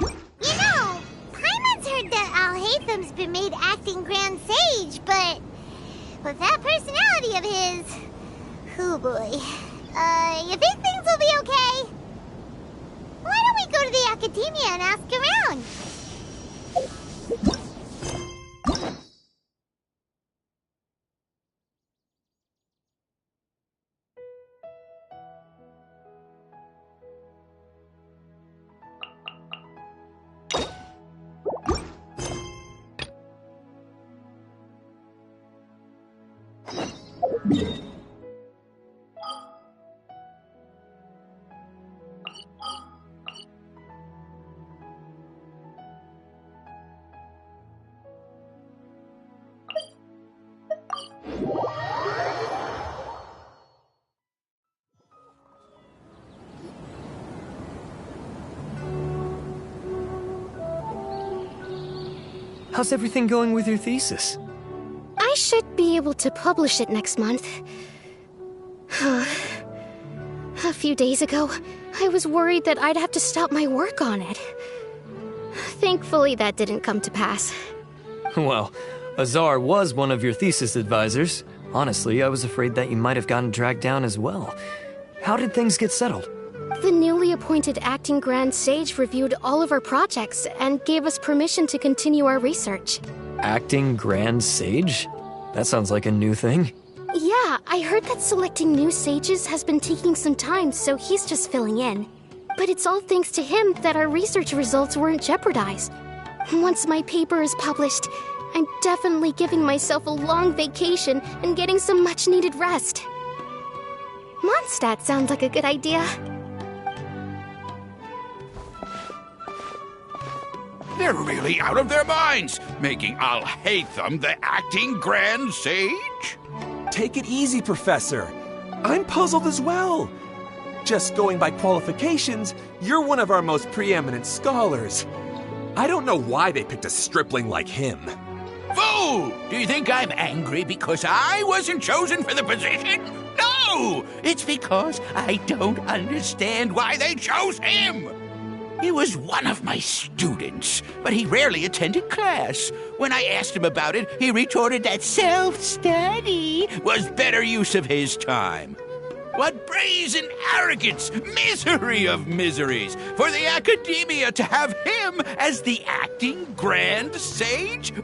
You know, Paimon's heard that Alhatham's been made acting Grand Sage, but with that personality of his, oh boy. You think things will be okay? Why don't we go to the academia and ask around? How's everything going with your thesis? I should be able to publish it next month. A few days ago, I was worried that I'd have to stop my work on it. Thankfully, that didn't come to pass. Well, Azar was one of your thesis advisors. Honestly, I was afraid that you might have gotten dragged down as well. How did things get settled? The newly appointed acting Grand Sage reviewed all of our projects and gave us permission to continue our research. Acting Grand Sage? That sounds like a new thing. Yeah, I heard that selecting new sages has been taking some time, so he's just filling in. But it's all thanks to him that our research results weren't jeopardized. Once my paper is published, I'm definitely giving myself a long vacation and getting some much-needed rest. Mondstadt sounds like a good idea. They're really out of their minds, making Alhaitham the acting Grand Sage? Take it easy, Professor. I'm puzzled as well. Just going by qualifications, you're one of our most preeminent scholars. I don't know why they picked a stripling like him. Fool! Do you think I'm angry because I wasn't chosen for the position? No! It's because I don't understand why they chose him! He was one of my students, but he rarely attended class. When I asked him about it, he retorted that self-study was better use of his time. What brazen arrogance, misery of miseries, for the academia to have him as the acting Grand Sage?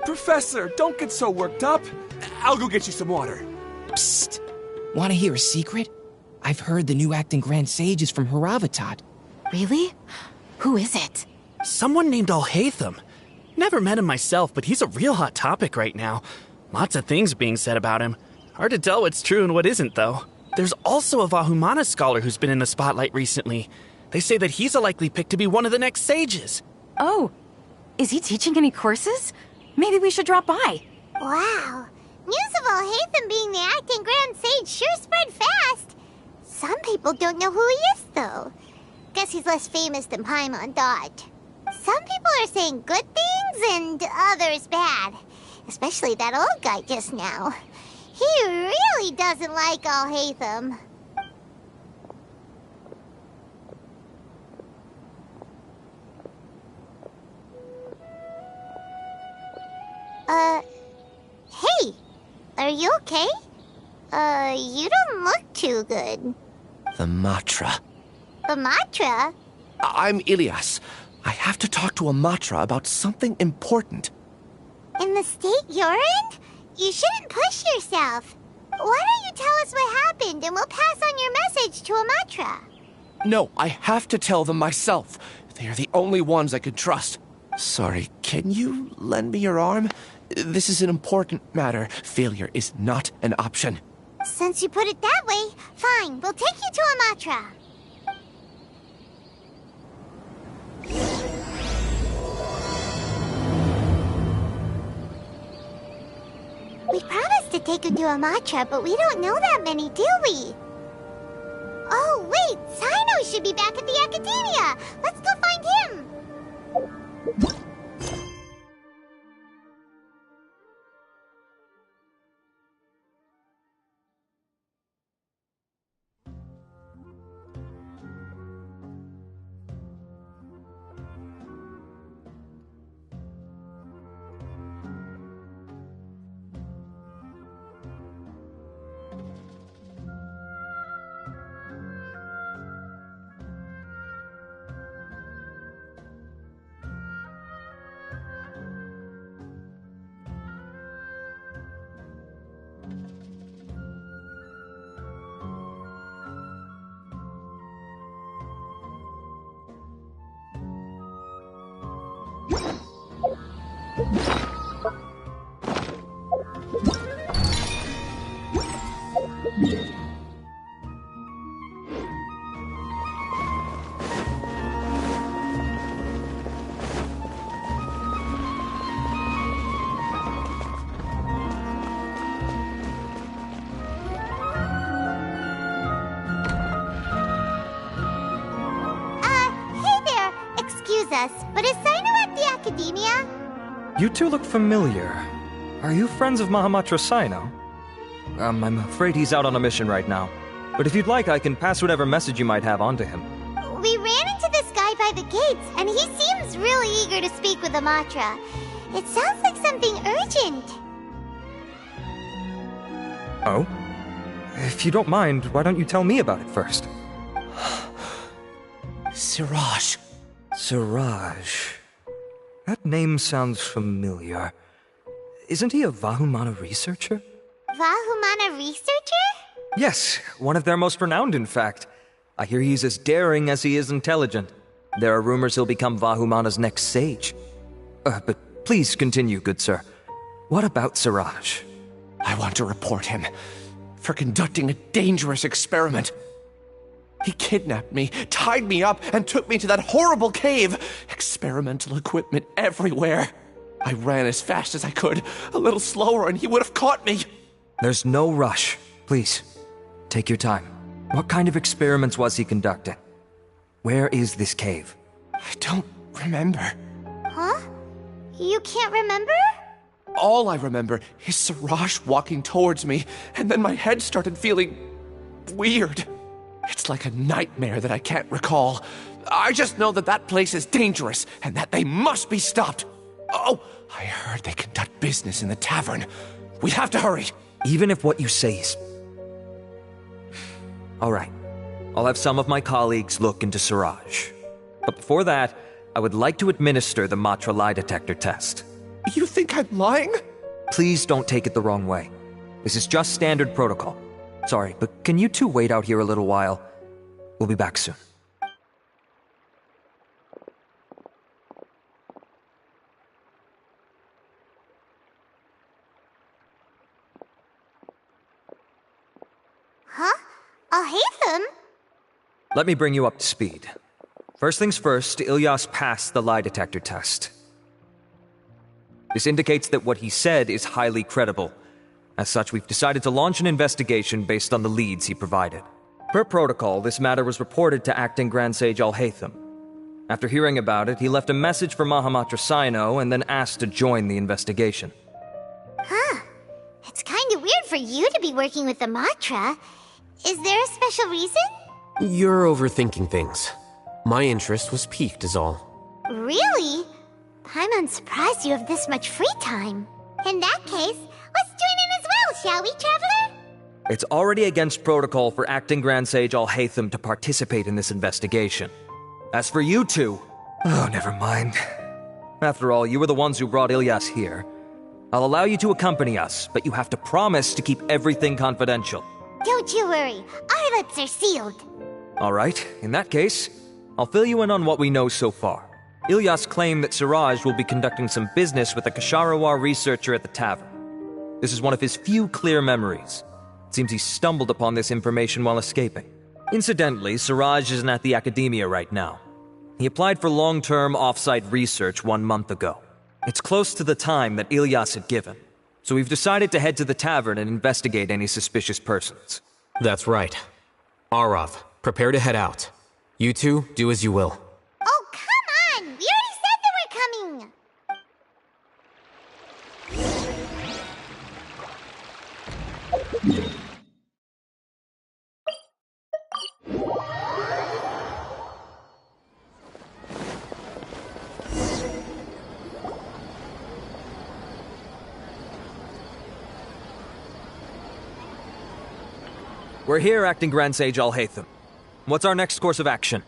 Professor, don't get so worked up. I'll go get you some water. Psst. Want to hear a secret? I've heard the new acting Grand Sage is from Haravatat. Really? Who is it? Someone named Alhaitham. Never met him myself, but he's a real hot topic right now. Lots of things being said about him. Hard to tell what's true and what isn't, though. There's also a Vahumana scholar who's been in the spotlight recently. They say that he's a likely pick to be one of the next sages. Oh, is he teaching any courses? Maybe we should drop by. Wow. News of Alhaitham being the acting Grand Sage sure spread fast. Some people don't know who he is, though. Guess he's less famous than Paimon thought. Some people are saying good things and others bad. Especially that old guy just now. He really doesn't like Alhaitham. Hey, are you okay? You don't look too good. The Matra. The Matra? I'm Ilias. I have to talk to a Matra about something important. In the state you're in? You shouldn't push yourself. Why don't you tell us what happened and we'll pass on your message to a Matra? No, I have to tell them myself. They are the only ones I could trust. Sorry, can you lend me your arm? This is an important matter. Failure is not an option. Since you put it that way, fine, we'll take you to a Matra. We promised to take you to a Matra, but we don't know that many, do we? Oh, wait, Sino should be back at the Academia. Let's go find him. us, but is Sino at the Academia? You two look familiar. Are you friends of Mahamatra Sino? I'm afraid he's out on a mission right now. But if you'd like, I can pass whatever message you might have on to him. We ran into this guy by the gates, and he seems really eager to speak with Amatra. It sounds like something urgent. Oh? If you don't mind, why don't you tell me about it first? Siraj. Siraj. That name sounds familiar. Isn't he a Vahumana researcher? Vahumana researcher? Yes, one of their most renowned, in fact. I hear he's as daring as he is intelligent. There are rumors he'll become Vahumana's next sage. But please continue, good sir. What about Siraj? I want to report him for conducting a dangerous experiment. He kidnapped me, tied me up, and took me to that horrible cave. Experimental equipment everywhere. I ran as fast as I could, a little slower, and he would have caught me. There's no rush. Please, take your time. What kind of experiments was he conducting? Where is this cave? I don't remember. Huh? You can't remember? All I remember is Siraj walking towards me, and then my head started feeling weird. It's like a nightmare that I can't recall. I just know that that place is dangerous, and that they must be stopped. Oh, I heard they conduct business in the tavern. We have to hurry. Even if what you say is... All right. I'll have some of my colleagues look into Siraj. But before that, I would like to administer the Matra lie detector test. You think I'm lying? Please don't take it the wrong way. This is just standard protocol. Sorry, but can you two wait out here a little while? We'll be back soon. Huh? Alhaitham? Let me bring you up to speed. First things first, Ilyas passed the lie detector test. This indicates that what he said is highly credible. As such, we've decided to launch an investigation based on the leads he provided. Per protocol, this matter was reported to Acting Grand Sage Alhaitham. After hearing about it, he left a message for Mahamatra Sino and then asked to join the investigation. Huh. It's kind of weird for you to be working with the Matra. Is there a special reason? You're overthinking things. My interest was piqued is all. Really? I'm unsurprised you have this much free time. In that case, let's join in as well, shall we, Traveler? It's already against protocol for Acting Grand Sage Alhaitham to participate in this investigation. As for you two... Oh, never mind. After all, you were the ones who brought Ilyas here. I'll allow you to accompany us, but you have to promise to keep everything confidential. Don't you worry. Our lips are sealed. All right, in that case, I'll fill you in on what we know so far. Ilyas claimed that Siraj will be conducting some business with a Kasharawar researcher at the tavern. This is one of his few clear memories. It seems he stumbled upon this information while escaping. Incidentally, Siraj isn't at the Academia right now. He applied for long-term off-site research 1 month ago. It's close to the time that Ilyas had given, so we've decided to head to the tavern and investigate any suspicious persons. That's right. Arav, prepare to head out. You two, do as you will. Oh, come on! We already said that we're coming! We're here, Acting Grand Sage Alhaitham. What's our next course of action?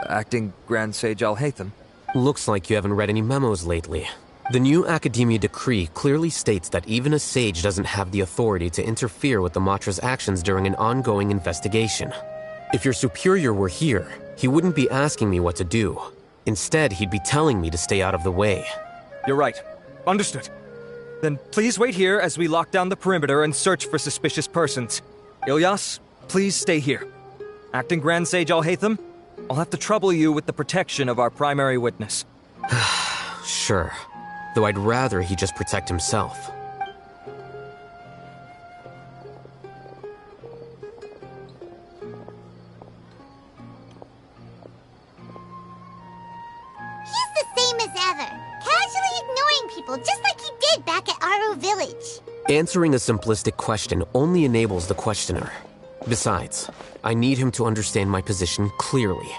Acting Grand Sage Alhaitham? Looks like you haven't read any memos lately. The new Academia decree clearly states that even a sage doesn't have the authority to interfere with the Matra's actions during an ongoing investigation. If your superior were here, he wouldn't be asking me what to do. Instead, he'd be telling me to stay out of the way. You're right. Understood. Then please wait here as we lock down the perimeter and search for suspicious persons. Ilyas, please stay here. Acting Grand Sage Alhaitham, I'll have to trouble you with the protection of our primary witness. Sure. Though I'd rather he just protect himself. as ever, casually ignoring people just like he did back at Aru Village. Answering a simplistic question only enables the questioner. Besides, I need him to understand my position clearly.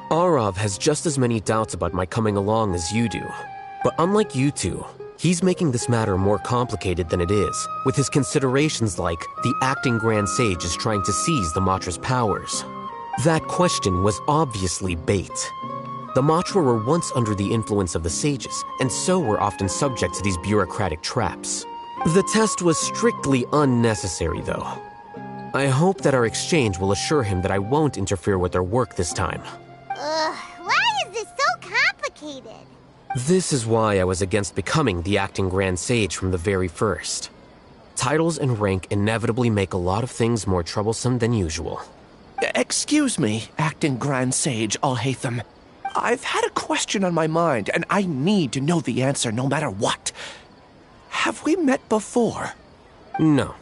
Arav has just as many doubts about my coming along as you do. But unlike you two, he's making this matter more complicated than it is, with his considerations like the acting Grand Sage is trying to seize the Matra's powers. That question was obviously bait. The Matra were once under the influence of the sages, and so were often subject to these bureaucratic traps. The test was strictly unnecessary, though. I hope that our exchange will assure him that I won't interfere with their work this time. Why is this so complicated? This is why I was against becoming the acting Grand Sage from the very first. Titles and rank inevitably make a lot of things more troublesome than usual. Excuse me, acting Grand Sage Alhaitham. I've had a question on my mind, and I need to know the answer no matter what. Have we met before? No.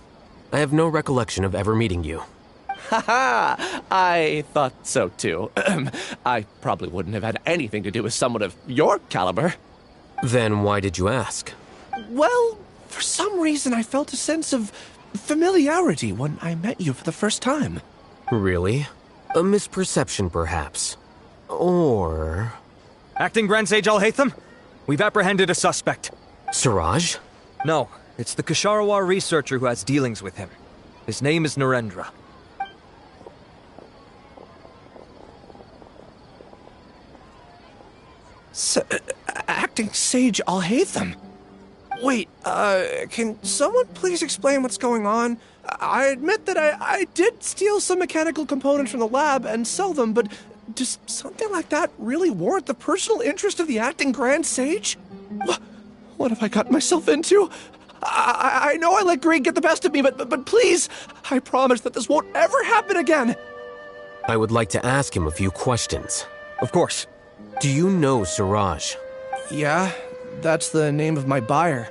I have no recollection of ever meeting you. Haha, I thought so too. I probably wouldn't have had anything to do with someone of your caliber. Then why did you ask? Well, for some reason I felt a sense of familiarity when I met you for the first time. Really? A misperception, perhaps. Or... Acting Grand Sage Alhaitham, we've apprehended a suspect. Siraj? No, it's the Ksharawar researcher who has dealings with him. His name is Narendra. Acting Sage Alhaitham? Wait, can someone please explain what's going on? I admit that I did steal some mechanical components from the lab and sell them, but does something like that really warrant the personal interest of the acting Grand Sage? What have I gotten myself into? I know I let greed get the best of me, but please, I promise that this won't ever happen again. I would like to ask him a few questions. Of course. Do you know Siraj? Yeah, that's the name of my buyer.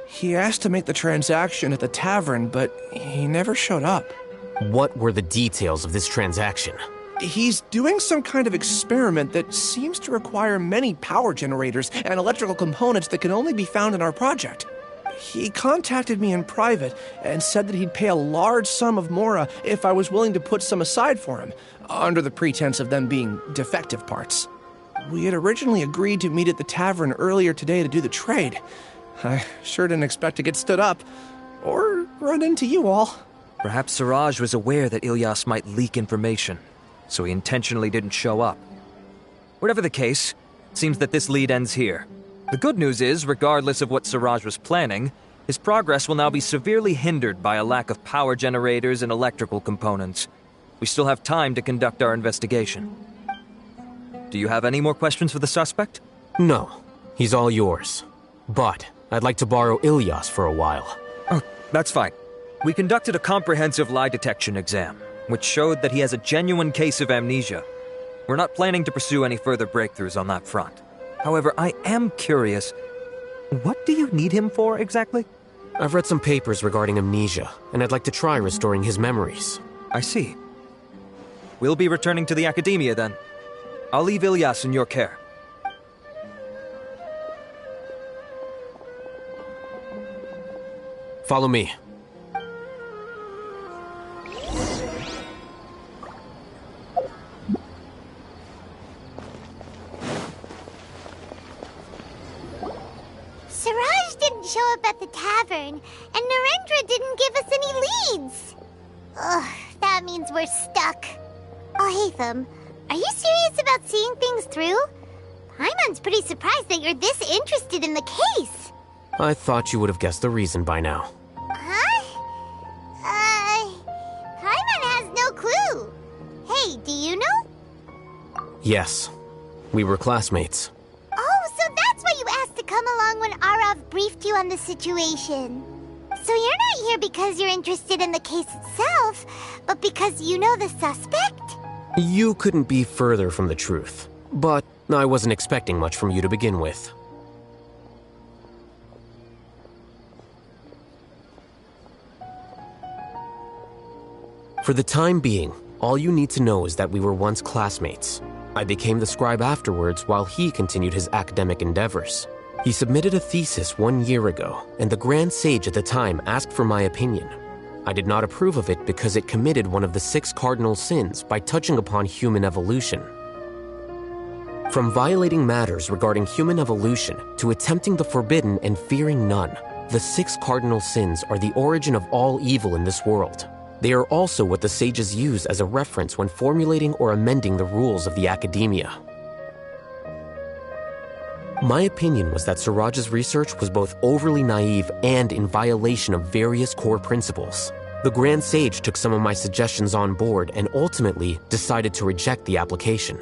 He asked to make the transaction at the tavern, but he never showed up. What were the details of this transaction? He's doing some kind of experiment that seems to require many power generators and electrical components that can only be found in our project. He contacted me in private and said that he'd pay a large sum of Mora if I was willing to put some aside for him, under the pretense of them being defective parts. We had originally agreed to meet at the tavern earlier today to do the trade. I sure didn't expect to get stood up, or run into you all. Perhaps Siraj was aware that Ilyas might leak information, so he intentionally didn't show up. Whatever the case, it seems that this lead ends here. The good news is, regardless of what Siraj was planning, his progress will now be severely hindered by a lack of power generators and electrical components. We still have time to conduct our investigation. Do you have any more questions for the suspect? No. He's all yours. But I'd like to borrow Ilyas for a while. Oh, that's fine. We conducted a comprehensive lie detection exam, which showed that he has a genuine case of amnesia. We're not planning to pursue any further breakthroughs on that front. However, I am curious, what do you need him for exactly? I've read some papers regarding amnesia, and I'd like to try restoring his memories. I see. We'll be returning to the Academia then. I'll leave Ilyas in your care. Follow me. Siraj didn't show up at the tavern, and Narendra didn't give us any leads. Ugh, that means we're stuck. Alhaitham, are you serious about seeing things through? Paimon's pretty surprised that you're this interested in the case. I thought you would have guessed the reason by now. Huh? Paimon has no clue. Hey, do you know? Yes. We were classmates. Oh, so that's why you asked to come along when Arav briefed you on the situation. So you're not here because you're interested in the case itself, but because you know the suspect? You couldn't be further from the truth. But I wasn't expecting much from you to begin with. For the time being, all you need to know is that we were once classmates. I became the scribe afterwards while he continued his academic endeavors. He submitted a thesis 1 year ago, and the Grand Sage at the time asked for my opinion. I did not approve of it because it committed one of the 6 cardinal sins by touching upon human evolution. From violating matters regarding human evolution to attempting the forbidden and fearing none, the 6 cardinal sins are the origin of all evil in this world. They are also what the sages use as a reference when formulating or amending the rules of the academia. My opinion was that Siraj's research was both overly naive and in violation of various core principles. The Grand Sage took some of my suggestions on board and ultimately decided to reject the application.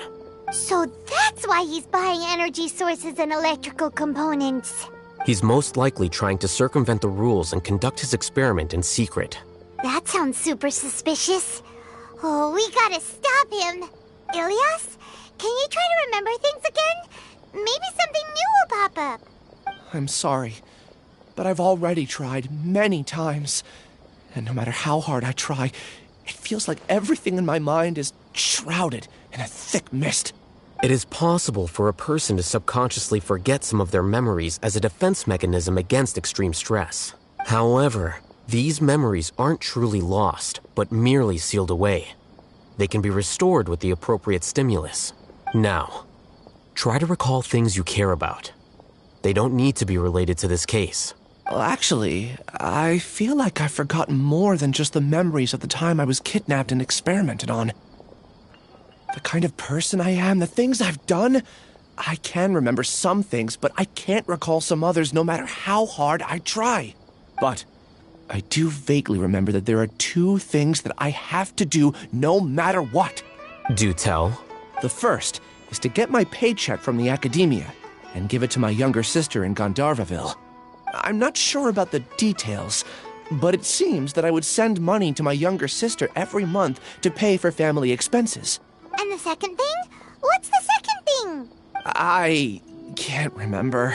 So that's why he's buying energy sources and electrical components. He's most likely trying to circumvent the rules and conduct his experiment in secret. That sounds super suspicious. Oh, we gotta stop him. Ilias, can you try to remember things again? Maybe something new will pop up. I'm sorry, but I've already tried many times. And no matter how hard I try, it feels like everything in my mind is shrouded in a thick mist. It is possible for a person to subconsciously forget some of their memories as a defense mechanism against extreme stress. However, these memories aren't truly lost, but merely sealed away. They can be restored with the appropriate stimulus. Now, try to recall things you care about. They don't need to be related to this case. Well, actually, I feel like I've forgotten more than just the memories of the time I was kidnapped and experimented on. The kind of person I am, the things I've done, I can remember some things, but I can't recall some others no matter how hard I try. But I do vaguely remember that there are 2 things that I have to do no matter what. Do tell. The first is to get my paycheck from the academia and give it to my younger sister in Gandharvaville. I'm not sure about the details, but it seems that I would send money to my younger sister every month to pay for family expenses. And the second thing? What's the second thing? I can't remember.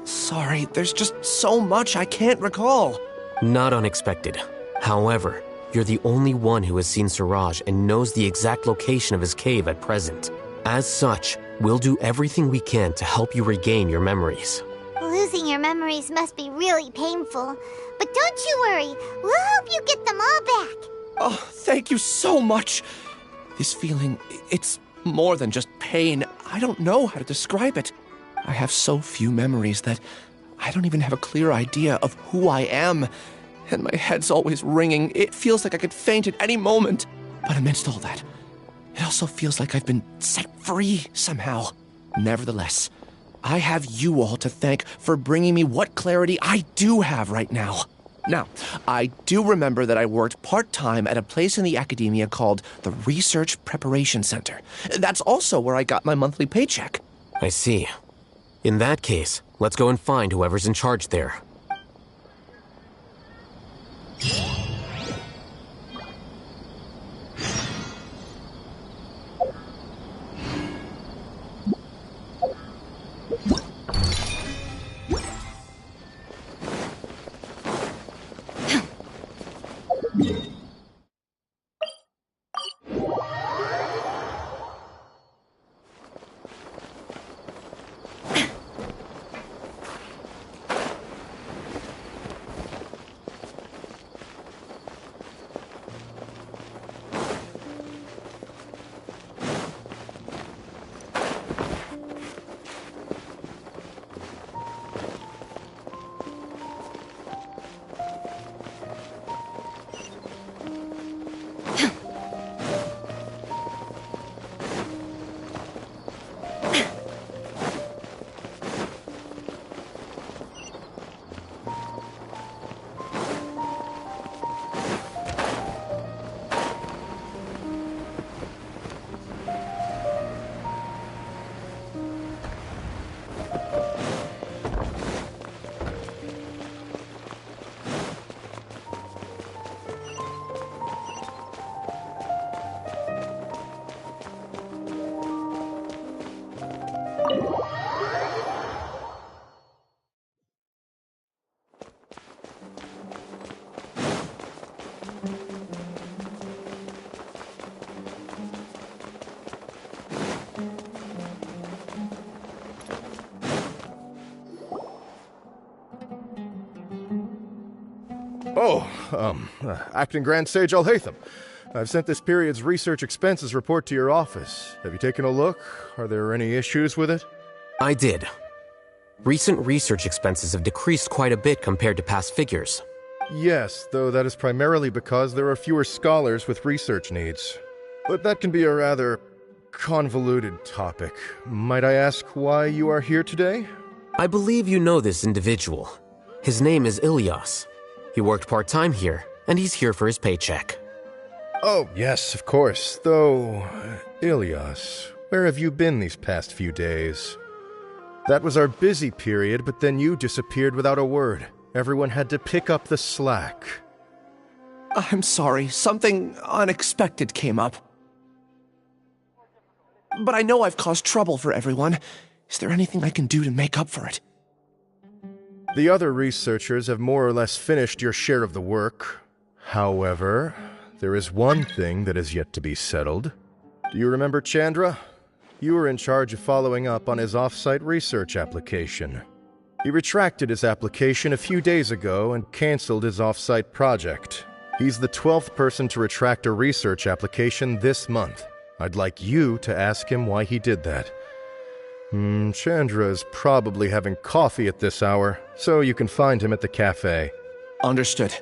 Sorry, there's just so much I can't recall. Not unexpected. However, you're the only one who has seen Siraj and knows the exact location of his cave at present. As such, we'll do everything we can to help you regain your memories. Losing your memories must be really painful. But don't you worry, we'll help you get them all back. Oh, thank you so much. This feeling, it's more than just pain. I don't know how to describe it. I have so few memories that I don't even have a clear idea of who I am. And my head's always ringing. It feels like I could faint at any moment. But amidst all that, it also feels like I've been set free somehow. Nevertheless, I have you all to thank for bringing me what clarity I do have right now. Now, I do remember that I worked part-time at a place in the academia called the Research Preparation Center. That's also where I got my monthly paycheck. I see. In that case, let's go and find whoever's in charge there. Acting Grand Sage Alhaitham. I've sent this period's research expenses report to your office. Have you taken a look? Are there any issues with it? I did. Recent research expenses have decreased quite a bit compared to past figures. Yes, though that is primarily because there are fewer scholars with research needs. But that can be a rather convoluted topic. Might I ask why you are here today? I believe you know this individual. His name is Ilyas. He worked part-time here, and he's here for his paycheck. Oh, yes, of course. Though, Ilyas, where have you been these past few days? That was our busy period, but then you disappeared without a word. Everyone had to pick up the slack. I'm sorry, something unexpected came up. But I know I've caused trouble for everyone. Is there anything I can do to make up for it? The other researchers have more or less finished your share of the work. However, there is one thing that is yet to be settled. Do you remember Chandra? You were in charge of following up on his off-site research application. He retracted his application a few days ago and canceled his off-site project. He's the 12th person to retract a research application this month. I'd like you to ask him why he did that. Chandra is probably having coffee at this hour, so you can find him at the cafe. Understood.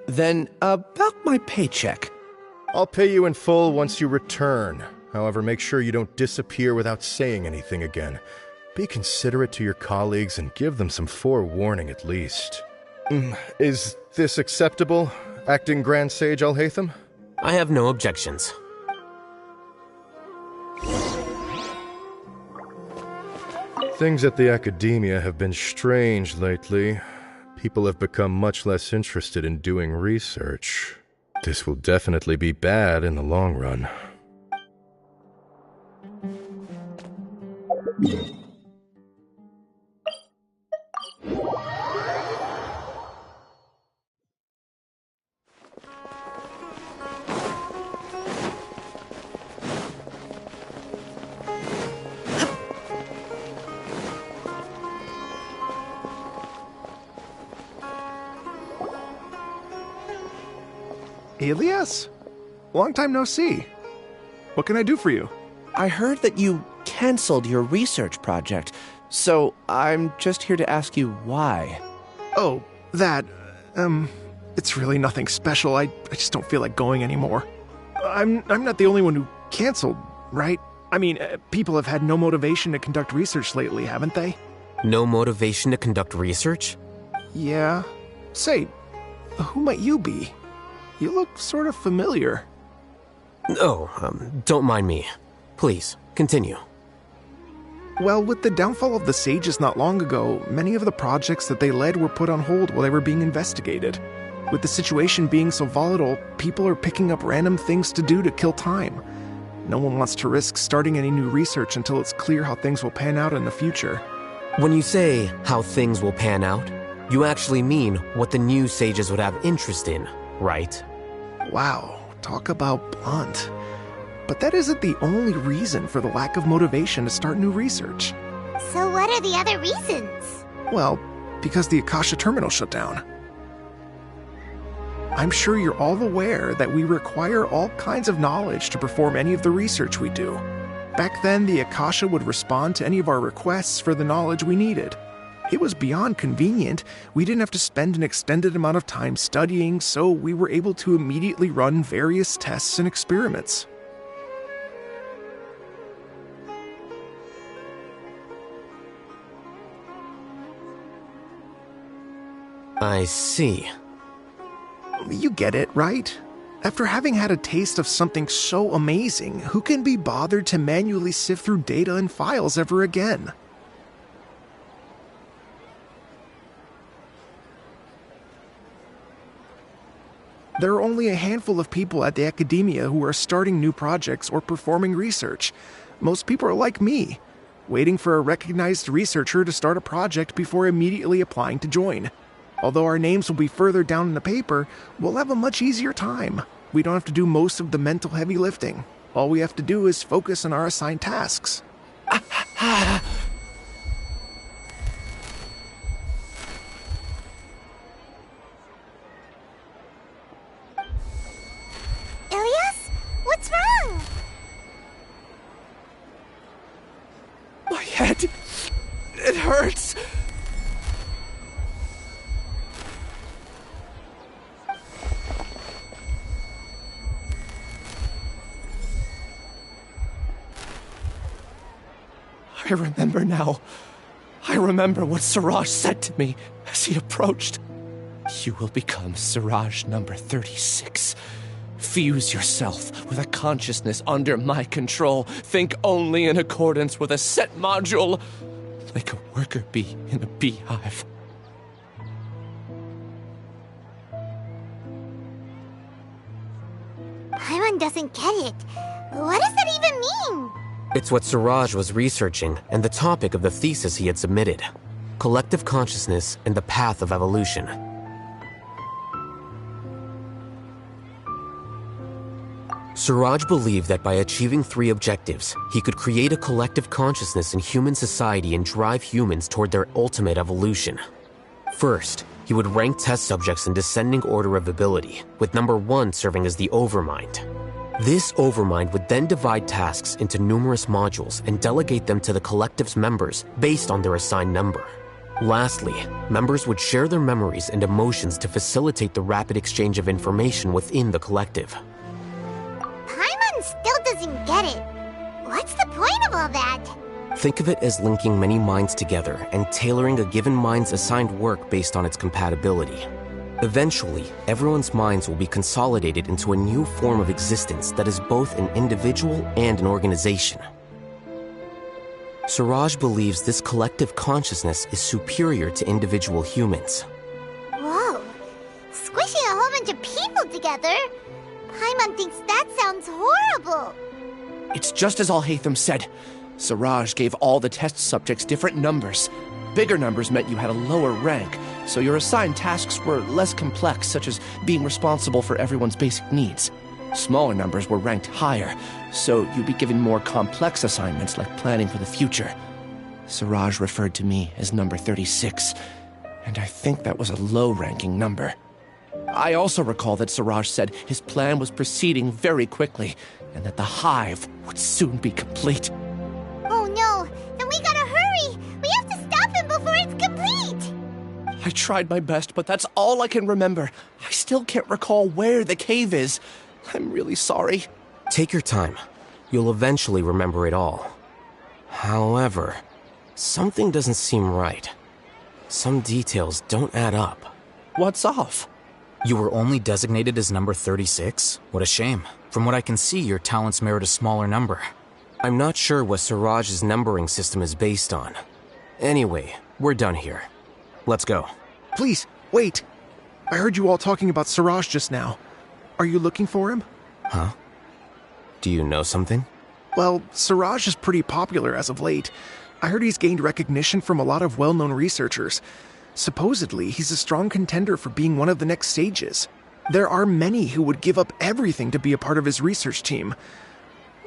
Then, about my paycheck. I'll pay you in full once you return. However, make sure you don't disappear without saying anything again. Be considerate to your colleagues and give them some forewarning at least. Is this acceptable, Acting Grand Sage Alhaitham? I have no objections. Things at the Academia have been strange lately. People have become much less interested in doing research. This will definitely be bad in the long run. Ilyas? Long time no see. What can I do for you? I heard that you canceled your research project, so I'm just here to ask you why. Oh, that, it's really nothing special. I just don't feel like going anymore. I'm not the only one who canceled, right? I mean, people have had no motivation to conduct research lately, haven't they? No motivation to conduct research? Yeah. Say, who might you be? You look sort of familiar. Oh, don't mind me. Please, continue. Well, with the downfall of the sages not long ago, many of the projects that they led were put on hold while they were being investigated. With the situation being so volatile, people are picking up random things to do to kill time. No one wants to risk starting any new research until it's clear how things will pan out in the future. When you say how things will pan out, you actually mean what the new sages would have interest in, right? Wow, talk about blunt. But that isn't the only reason for the lack of motivation to start new research. So what are the other reasons? Well, because the Akasha terminal shut down. I'm sure you're all aware that we require all kinds of knowledge to perform any of the research we do. Back then, the Akasha would respond to any of our requests for the knowledge we needed. It was beyond convenient. We didn't have to spend an extended amount of time studying, so we were able to immediately run various tests and experiments. I see. You get it, right? After having had a taste of something so amazing, who can be bothered to manually sift through data and files ever again? There are only a handful of people at the Academia who are starting new projects or performing research. Most people are like me, waiting for a recognized researcher to start a project before immediately applying to join. Although our names will be further down in the paper, we'll have a much easier time. We don't have to do most of the mental heavy lifting. All we have to do is focus on our assigned tasks. head. It hurts. I remember now. I remember what Siraj said to me as he approached. You will become Siraj number 36. Fuse yourself with a consciousness under my control. Think only in accordance with a set module, like a worker bee in a beehive. Paimon doesn't get it. What does that even mean? It's what Siraj was researching and the topic of the thesis he had submitted. Collective consciousness and the path of evolution. Siraj believed that by achieving 3 objectives, he could create a collective consciousness in human society and drive humans toward their ultimate evolution. First, he would rank test subjects in descending order of ability, with number 1 serving as the Overmind. This Overmind would then divide tasks into numerous modules and delegate them to the collective's members based on their assigned number. Lastly, members would share their memories and emotions to facilitate the rapid exchange of information within the collective. Paimon still doesn't get it. What's the point of all that? Think of it as linking many minds together and tailoring a given mind's assigned work based on its compatibility. Eventually, everyone's minds will be consolidated into a new form of existence that is both an individual and an organization. Siraj believes this collective consciousness is superior to individual humans. Whoa. Squishing a whole bunch of people together? Paimon thinks that sounds horrible. It's just as Al-Haytham said. Siraj gave all the test subjects different numbers. Bigger numbers meant you had a lower rank, so your assigned tasks were less complex, such as being responsible for everyone's basic needs. Smaller numbers were ranked higher, so you'd be given more complex assignments like planning for the future. Siraj referred to me as number 36, and I think that was a low-ranking number. I also recall that Siraj said his plan was proceeding very quickly, and that the hive would soon be complete. Oh no, then we gotta hurry! We have to stop him before it's complete! I tried my best, but that's all I can remember. I still can't recall where the cave is. I'm really sorry. Take your time. You'll eventually remember it all. However, something doesn't seem right. Some details don't add up. What's off? You were only designated as number 36? What a shame. From what I can see, your talents merit a smaller number. I'm not sure what Siraj's numbering system is based on. Anyway, we're done here. Let's go. Please, wait. I heard you all talking about Siraj just now. Are you looking for him? Huh? Do you know something? Well, Siraj is pretty popular as of late. I heard he's gained recognition from a lot of well-known researchers. Supposedly, he's a strong contender for being one of the next sages. There are many who would give up everything to be a part of his research team.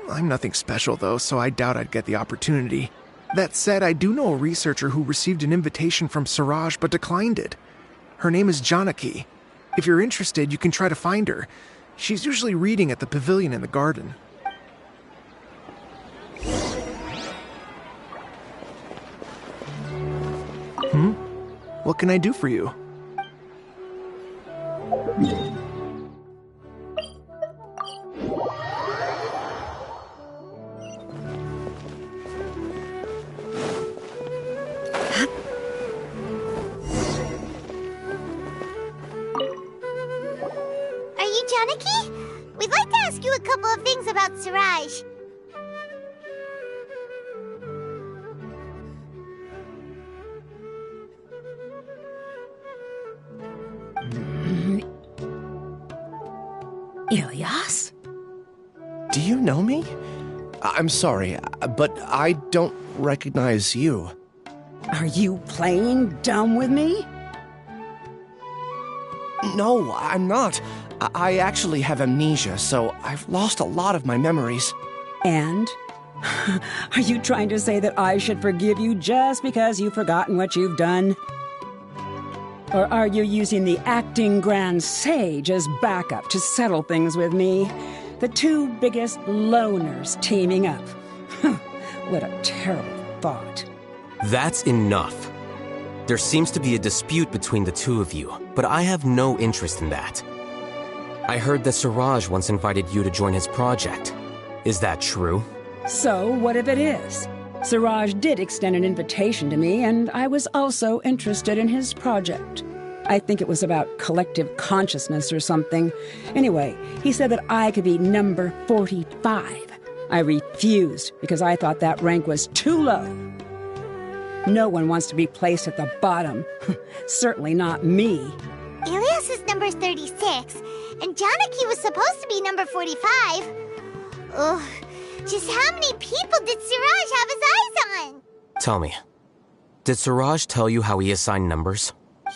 I'm nothing special, though, so I doubt I'd get the opportunity. That said, I do know a researcher who received an invitation from Siraj but declined it. Her name is Janaki. If you're interested, you can try to find her. She's usually reading at the pavilion in the garden. What can I do for you? Are you Janaki? We'd like to ask you a couple of things about Siraj. Ilyas? Do you know me? I'm sorry, but I don't recognize you. Are you playing dumb with me? No, I'm not. I actually have amnesia, so I've lost a lot of my memories. And? Are you trying to say that I should forgive you just because you've forgotten what you've done? Or are you using the acting Grand Sage as backup to settle things with me? The two biggest loners teaming up. What a terrible thought. That's enough. There seems to be a dispute between the two of you, but I have no interest in that. I heard that Siraj once invited you to join his project. Is that true? So, what if it is? Siraj did extend an invitation to me, and I was also interested in his project. I think it was about collective consciousness or something. Anyway, he said that I could be number 45. I refused because I thought that rank was too low. No one wants to be placed at the bottom. Certainly not me. Ilias is number 36, and Janaki was supposed to be number 45. Ugh, just how many people did Siraj have his eyes on? Tell me, did Siraj tell you how he assigned numbers?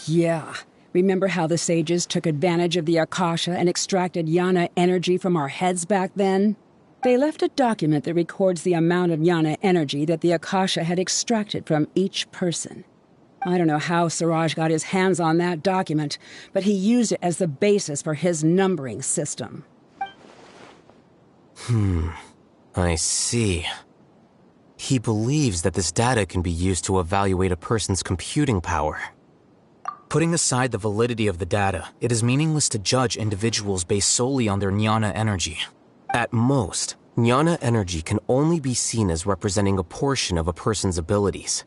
Yeah. Remember how the sages took advantage of the Akasha and extracted Yana energy from our heads back then? They left a document that records the amount of Yana energy that the Akasha had extracted from each person. I don't know how Siraj got his hands on that document, but he used it as the basis for his numbering system. I see. He believes that this data can be used to evaluate a person's computing power. Putting aside the validity of the data, it is meaningless to judge individuals based solely on their jnana energy. At most, jnana energy can only be seen as representing a portion of a person's abilities.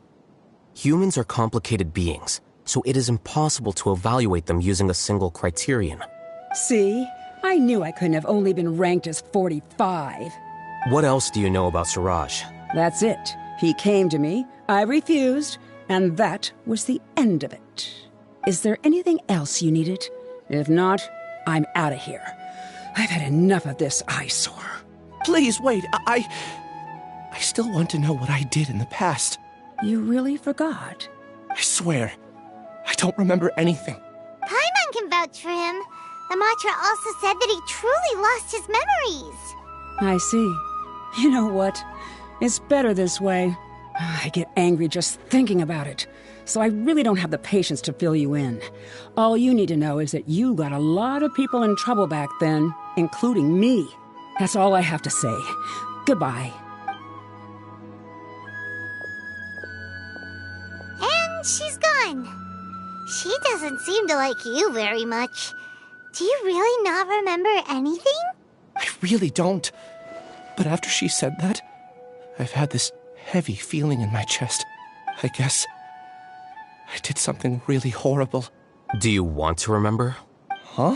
Humans are complicated beings, so it is impossible to evaluate them using a single criterion. See? I knew I couldn't have only been ranked as 45. What else do you know about Siraj? That's it. He came to me, I refused, and that was the end of it. Is there anything else you needed? If not, I'm out of here. I've had enough of this eyesore. Please, wait. I still want to know what I did in the past. You really forgot? I swear, I don't remember anything. Paimon can vouch for him. The mantra also said that he truly lost his memories. I see. You know what? It's better this way. I get angry just thinking about it, so I really don't have the patience to fill you in. All you need to know is that you got a lot of people in trouble back then, including me. That's all I have to say. Goodbye. And she's gone. She doesn't seem to like you very much. Do you really not remember anything? I really don't. But after she said that, I've had this heavy feeling in my chest. I guess I did something really horrible. Do you want to remember? Huh?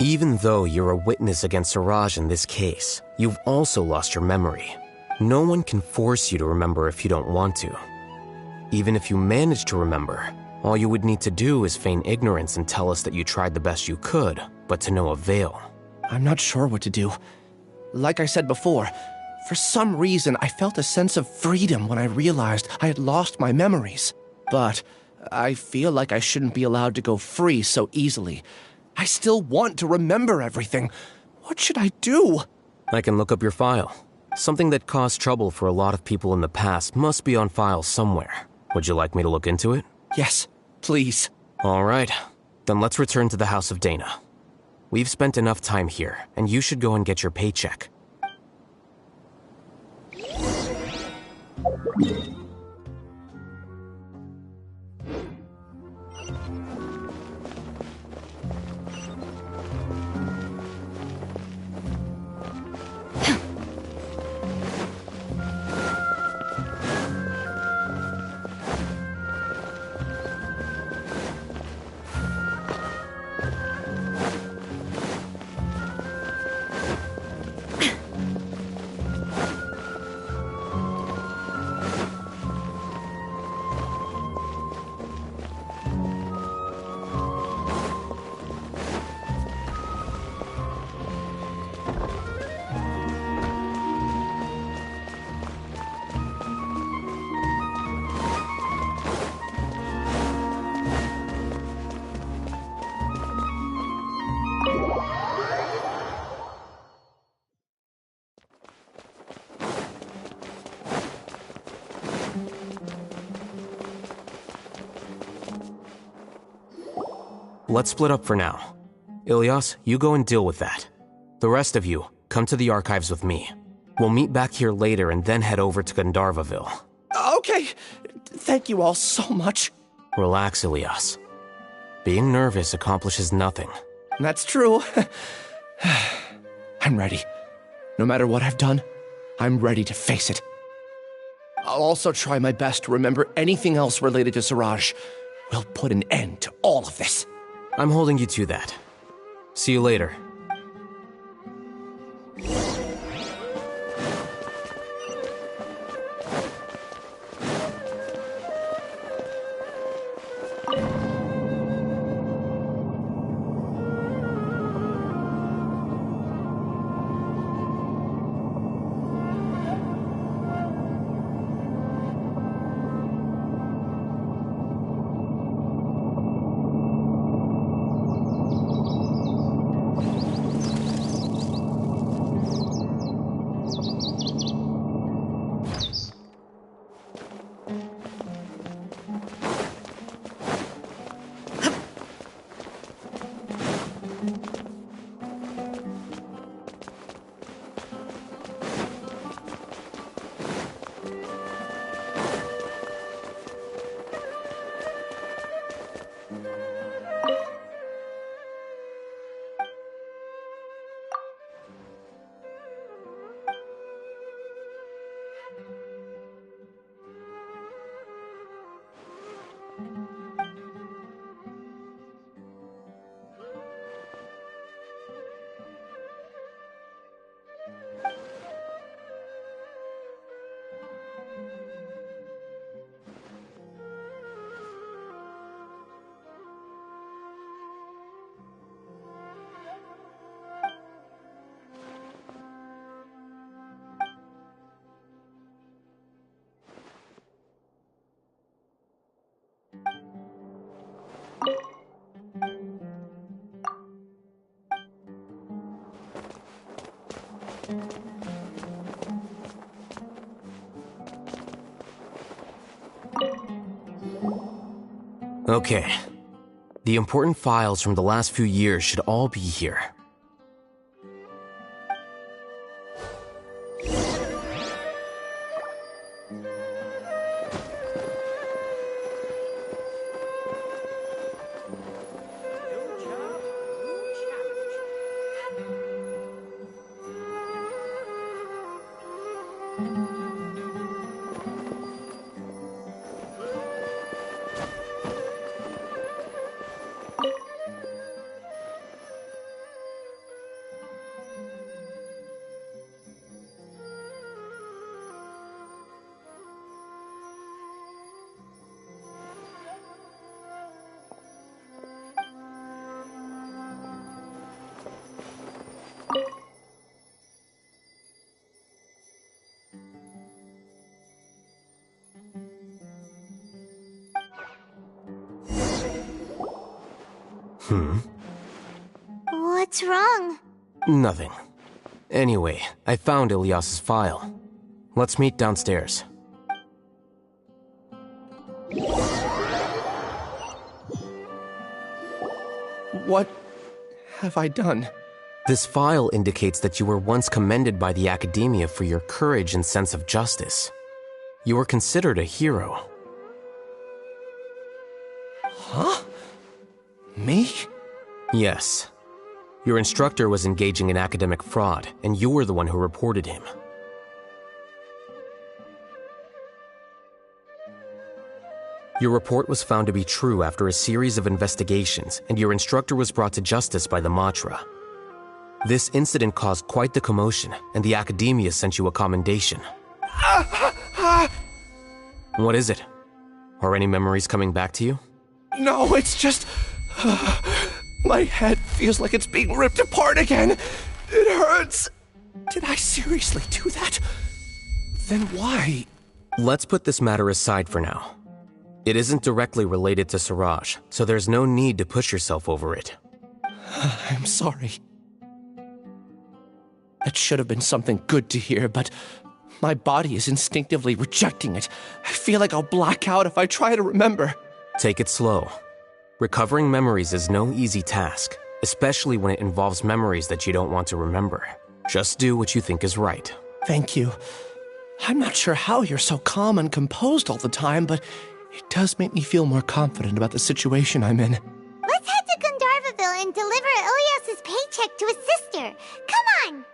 Even though you're a witness against Siraj in this case, you've also lost your memory. No one can force you to remember if you don't want to. Even if you manage to remember, all you would need to do is feign ignorance and tell us that you tried the best you could, but to no avail. I'm not sure what to do. Like I said before, for some reason I felt a sense of freedom when I realized I had lost my memories. But I feel like I shouldn't be allowed to go free so easily. I still want to remember everything. What should I do? I can look up your file. Something that caused trouble for a lot of people in the past must be on file somewhere. Would you like me to look into it? Yes, please. All right. Then let's return to the House of Dana. We've spent enough time here, and you should go and get your paycheck. Let's split up for now. Ilyas, you go and deal with that. The rest of you, come to the archives with me. We'll meet back here later and then head over to Gandharvaville. Okay, thank you all so much. Relax, Ilias. Being nervous accomplishes nothing. That's true. I'm ready. No matter what I've done, I'm ready to face it. I'll also try my best to remember anything else related to Siraj. We'll put an end to all of this. I'm holding you to that. See you later. Okay. The important files from the last few years should all be here. What's wrong? Nothing. Anyway, I found Ilyas's file. Let's meet downstairs. What have I done? This file indicates that you were once commended by the Academia for your courage and sense of justice. You were considered a hero. Huh? Me? Yes. Your instructor was engaging in academic fraud, and you were the one who reported him. Your report was found to be true after a series of investigations, and your instructor was brought to justice by the Matra. This incident caused quite the commotion, and the Academia sent you a commendation. What is it? Are any memories coming back to you? No, it's just... my head feels like it's being ripped apart again. It hurts. Did I seriously do that? Then why? Let's put this matter aside for now. It isn't directly related to Siraj, so there's no need to push yourself over it. I'm sorry. That should have been something good to hear, but my body is instinctively rejecting it. I feel like I'll black out if I try to remember. Take it slow. Recovering memories is no easy task, especially when it involves memories that you don't want to remember. Just do what you think is right. Thank you. I'm not sure how you're so calm and composed all the time, but it does make me feel more confident about the situation I'm in. Let's head to Gandharvaville and deliver Ilias's paycheck to his sister. Come on!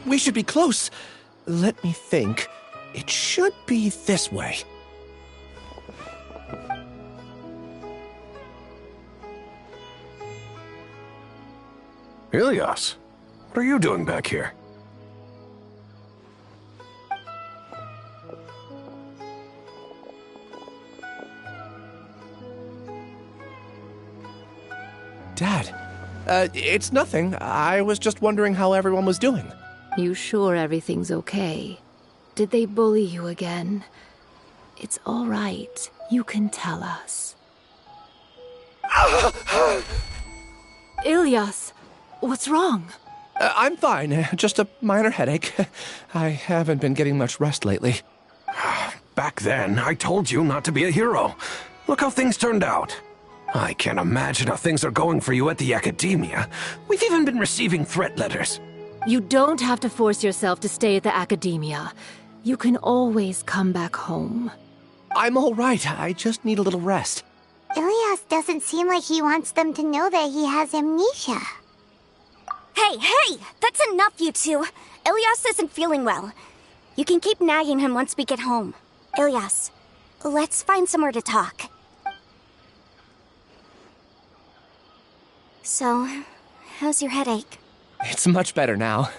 We should be close. Let me think. It should be this way. Ilias, what are you doing back here? Dad, it's nothing. I was just wondering how everyone was doing. You sure everything's okay? Did they bully you again? It's all right. You can tell us. Ilias, what's wrong? I'm fine. Just a minor headache. I haven't been getting much rest lately. Back then, I told you not to be a hero. Look how things turned out. I can't imagine how things are going for you at the Academia. We've even been receiving threat letters. You don't have to force yourself to stay at the Academia. You can always come back home. I'm all right. I just need a little rest. Ilias doesn't seem like he wants them to know that he has amnesia. Hey! That's enough, you two! Ilias isn't feeling well. You can keep nagging him once we get home. Ilias, let's find somewhere to talk. So, how's your headache? It's much better now.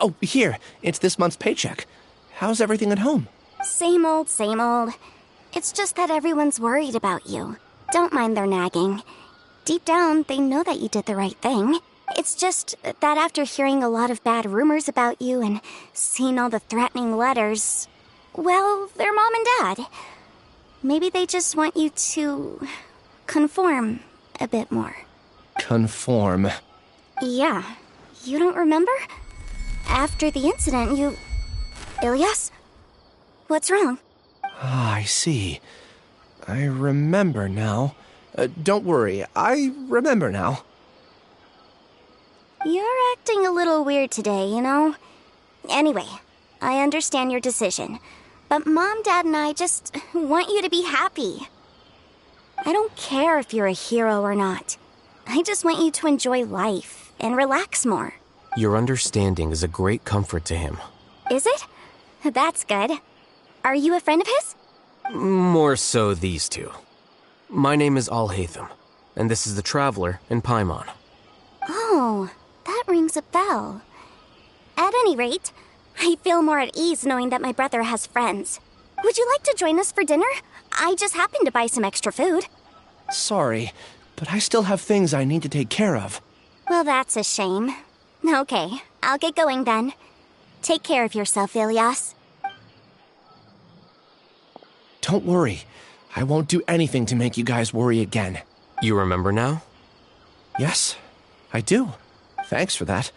Oh, here. It's this month's paycheck. How's everything at home? Same old, same old. It's just that everyone's worried about you. Don't mind their nagging. Deep down, they know that you did the right thing. It's just that after hearing a lot of bad rumors about you and seeing all the threatening letters, well, they're mom and dad. Maybe they just want you to conform a bit more. Conform. Yeah. You don't remember? After the incident, you... Ilias? What's wrong? Ah, I see. I remember now. Don't worry, I remember now. You're acting a little weird today, you know? Anyway, I understand your decision. But Mom, Dad, and I just want you to be happy. I don't care if you're a hero or not. I just want you to enjoy life and relax more. Your understanding is a great comfort to him. Is it? That's good. Are you a friend of his? More so these two. My name is Alhaitham, and this is the Traveler in Paimon. Oh, that rings a bell. At any rate, I feel more at ease knowing that my brother has friends. Would you like to join us for dinner? I just happened to buy some extra food. Sorry, but I still have things I need to take care of. Well, that's a shame. Okay, I'll get going then. Take care of yourself, Ilias. Don't worry. I won't do anything to make you guys worry again. You remember now? Yes, I do. Thanks for that.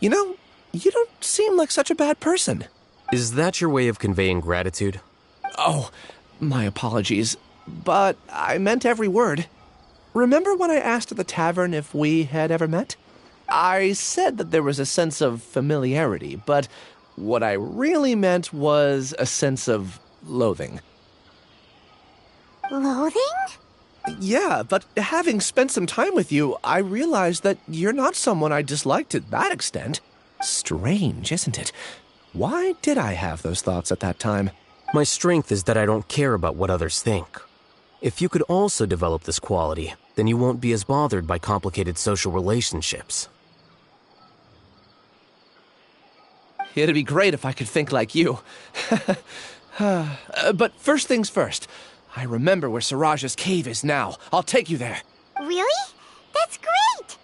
You know, you don't seem like such a bad person. Is that your way of conveying gratitude? Oh, my apologies. But I meant every word. Remember when I asked at the tavern if we had ever met? I said that there was a sense of familiarity, but what I really meant was a sense of loathing. Loathing? Yeah, but having spent some time with you, I realized that you're not someone I dislike to that extent. Strange, isn't it? Why did I have those thoughts at that time? My strength is that I don't care about what others think. If you could also develop this quality, then you won't be as bothered by complicated social relationships. It'd be great if I could think like you. But first things first, I remember where Siraj's cave is now. I'll take you there. Really? That's great!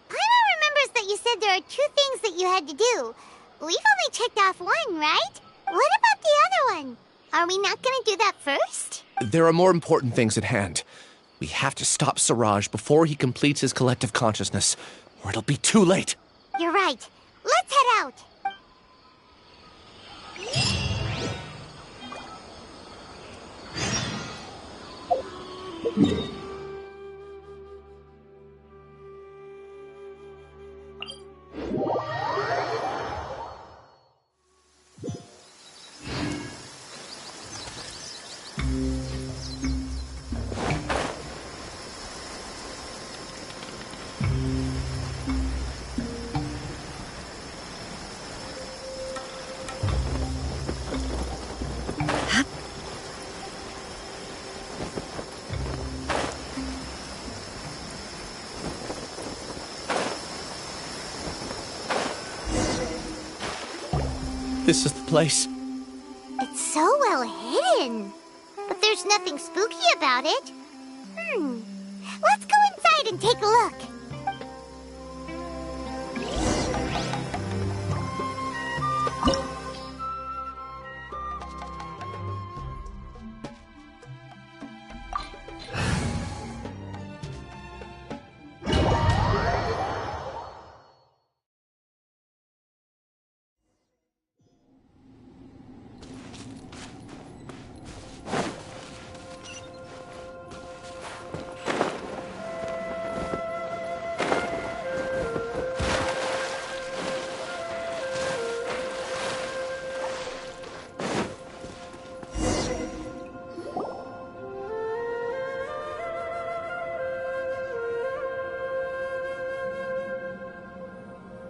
Paimon remembers that you said there are 2 things that you had to do. We've only checked off 1, right? What about the other one? Are we not gonna do that first? There are more important things at hand. We have to stop Siraj before he completes his collective consciousness, or it'll be too late. You're right. Let's head out. This is the place. It's so well hidden. But there's nothing spooky about it. Let's go inside and take a look.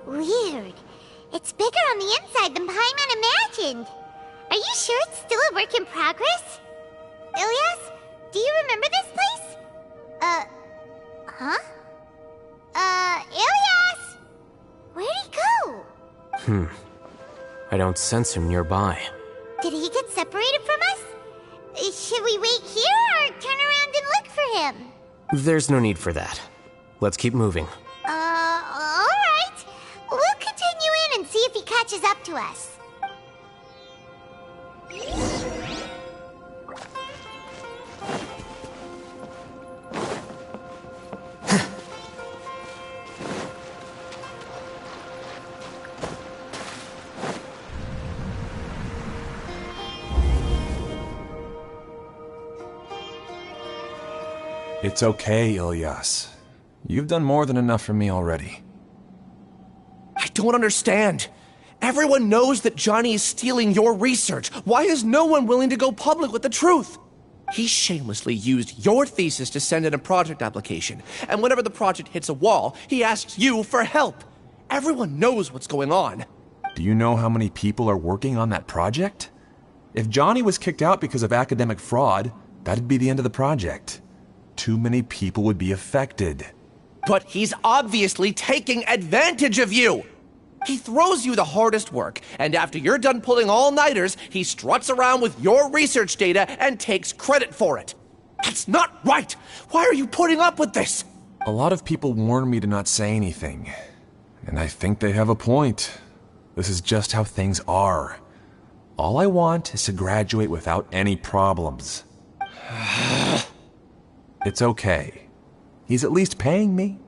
Weird. It's bigger on the inside than Paimon imagined. Are you sure it's still a work in progress? Ilyas, do you remember this place? Huh? Ilyas! Where'd he go? I don't sense him nearby. Did he get separated from us? Should we wait here or turn around and look for him? There's no need for that. Let's keep moving. Alright. We'll continue in and see if he catches up to us. It's okay, Ilyas. You've done more than enough for me already. I don't understand. Everyone knows that Johnny is stealing your research. Why is no one willing to go public with the truth? He shamelessly used your thesis to send in a project application, and whenever the project hits a wall, he asks you for help. Everyone knows what's going on. Do you know how many people are working on that project? If Johnny was kicked out because of academic fraud, that'd be the end of the project. Too many people would be affected. But he's obviously taking advantage of you! He throws you the hardest work, and after you're done pulling all-nighters, he struts around with your research data and takes credit for it. That's not right! Why are you putting up with this? A lot of people warn me to not say anything. And I think they have a point. This is just how things are. All I want is to graduate without any problems. It's okay. He's at least paying me.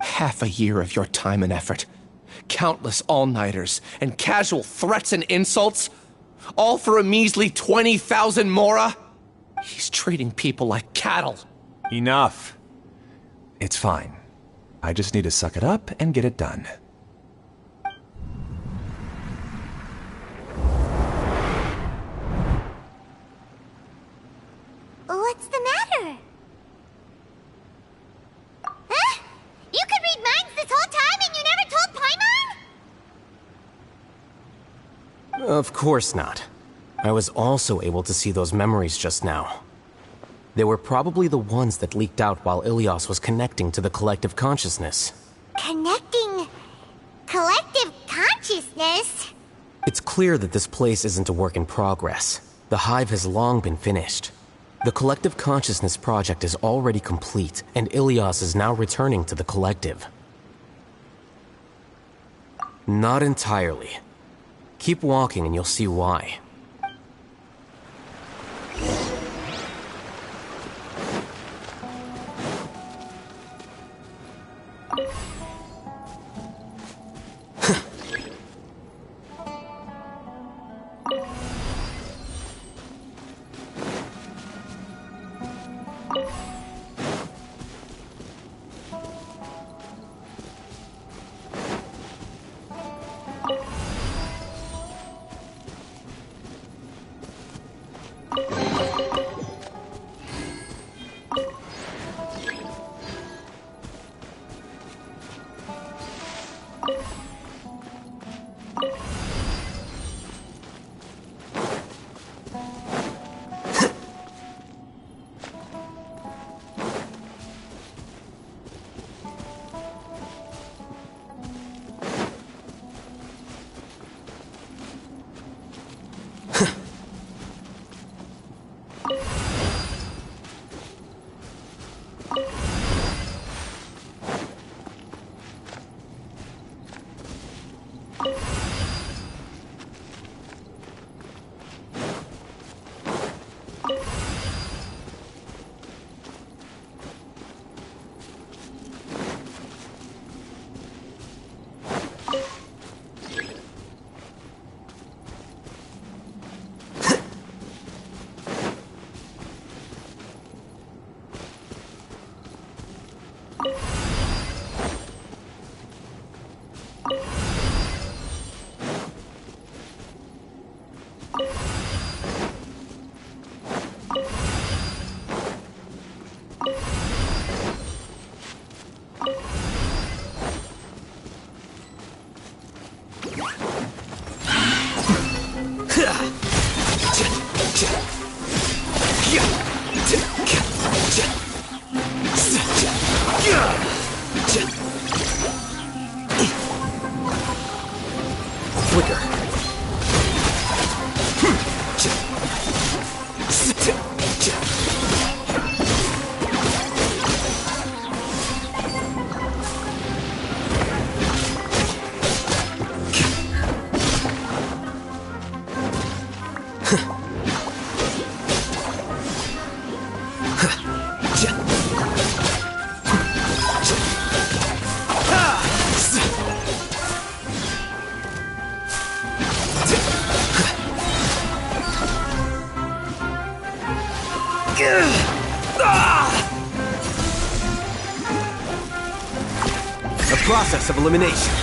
Half a year of your time and effort. Countless all-nighters and casual threats and insults. All for a measly 20,000 mora? He's treating people like cattle. Enough. It's fine. I just need to suck it up and get it done. What's the matter? Huh? You could read minds this whole time and you never told Paimon? Of course not. I was also able to see those memories just now. They were probably the ones that leaked out while Ilyas was connecting to the collective consciousness. Connecting... collective consciousness? It's clear that this place isn't a work in progress. The hive has long been finished. The Collective Consciousness Project is already complete, and Ilias is now returning to the Collective. Not entirely. Keep walking and you'll see why. A process of elimination.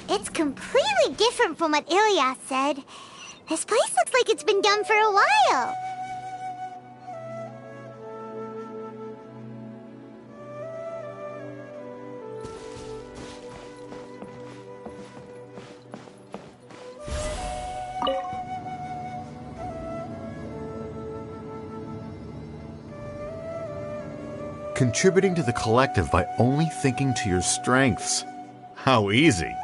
It's completely different from what Ilias said. This place looks like it's been done for a while. Contributing to the collective by only thinking to your strengths. How easy.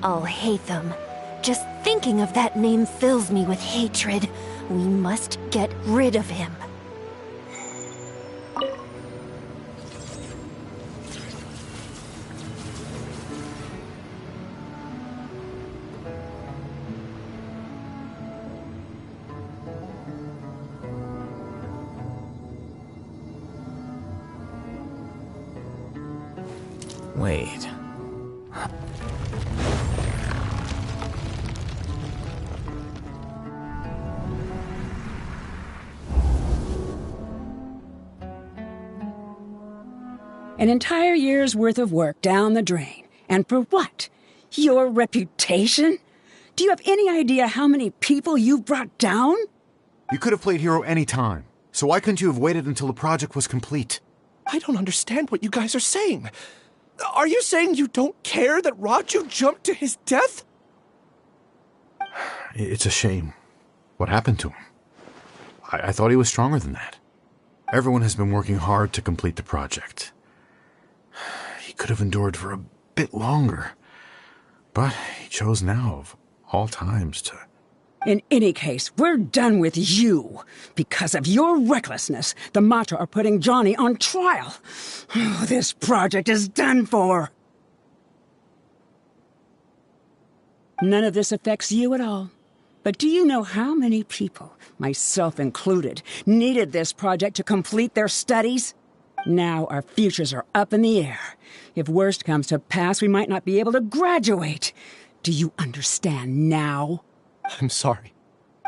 I'll hate them. Just thinking of that name fills me with hatred. We must get rid of him. Wait. An entire year's worth of work down the drain. And for what? Your reputation? Do you have any idea how many people you've brought down? You could have played hero any time, so why couldn't you have waited until the project was complete? I don't understand what you guys are saying. Are you saying you don't care that Raju jumped to his death? It's a shame. What happened to him? I thought he was stronger than that. Everyone has been working hard to complete the project. He could have endured for a bit longer, but he chose now, of all times, to... In any case, we're done with you. Because of your recklessness, the Matra are putting Johnny on trial. This project is done for. None of this affects you at all. But do you know how many people, myself included, needed this project to complete their studies? Now our futures are up in the air. If worst comes to pass, we might not be able to graduate. Do you understand now? I'm sorry.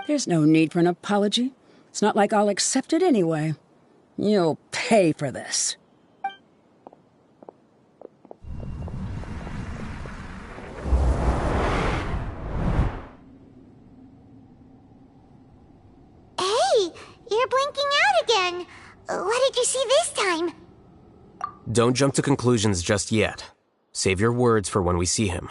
There's no need for an apology. It's not like I'll accept it anyway. You'll pay for this. Hey, you're blinking out again. What did you see this time? Don't jump to conclusions just yet. Save your words for when we see him.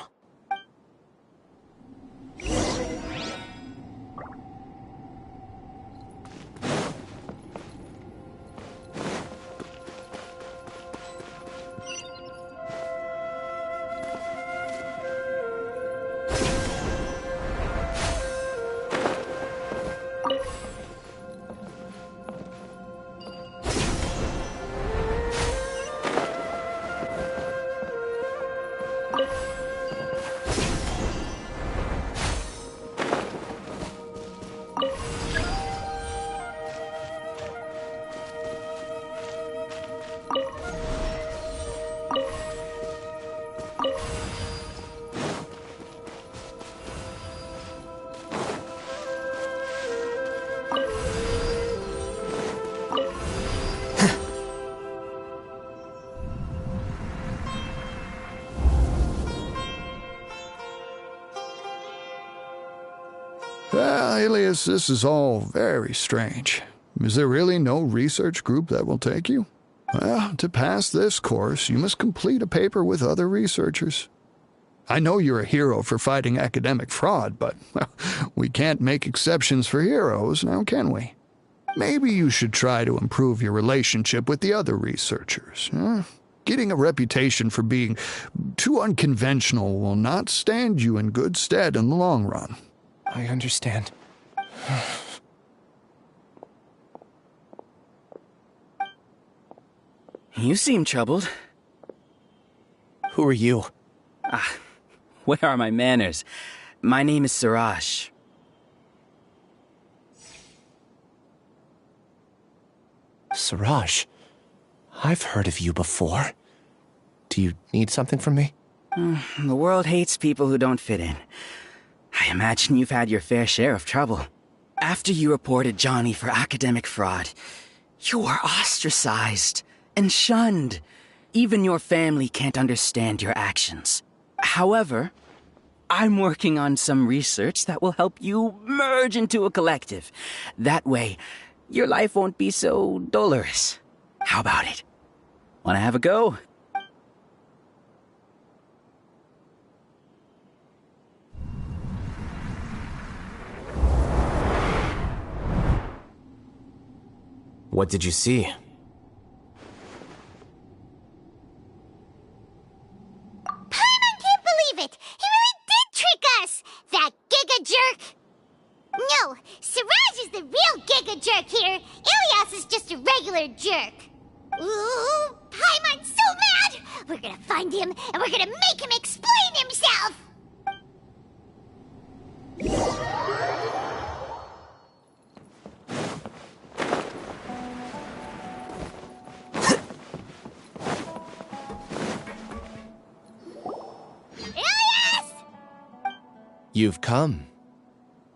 Alias, this is all very strange. Is there really no research group that will take you? Well, to pass this course, you must complete a paper with other researchers. I know you're a hero for fighting academic fraud, but well, we can't make exceptions for heroes, now can we? Maybe you should try to improve your relationship with the other researchers. Getting a reputation for being too unconventional will not stand you in good stead in the long run. I understand. You seem troubled. Who are you? Where are my manners? My name is Suraj. Suraj, I've heard of you before. Do you need something from me? The world hates people who don't fit in. I imagine you've had your fair share of trouble. After you reported Johnny for academic fraud, you were ostracized and shunned. Even your family can't understand your actions. However, I'm working on some research that will help you merge into a collective. That way, your life won't be so dolorous. How about it? Wanna have a go? What did you see? Paimon can't believe it! He really did trick us! That giga jerk! No, Siraj is the real giga jerk here. Ilias is just a regular jerk. Ooh, Paimon's so mad! We're gonna find him, and we're gonna make him explain himself! You've come.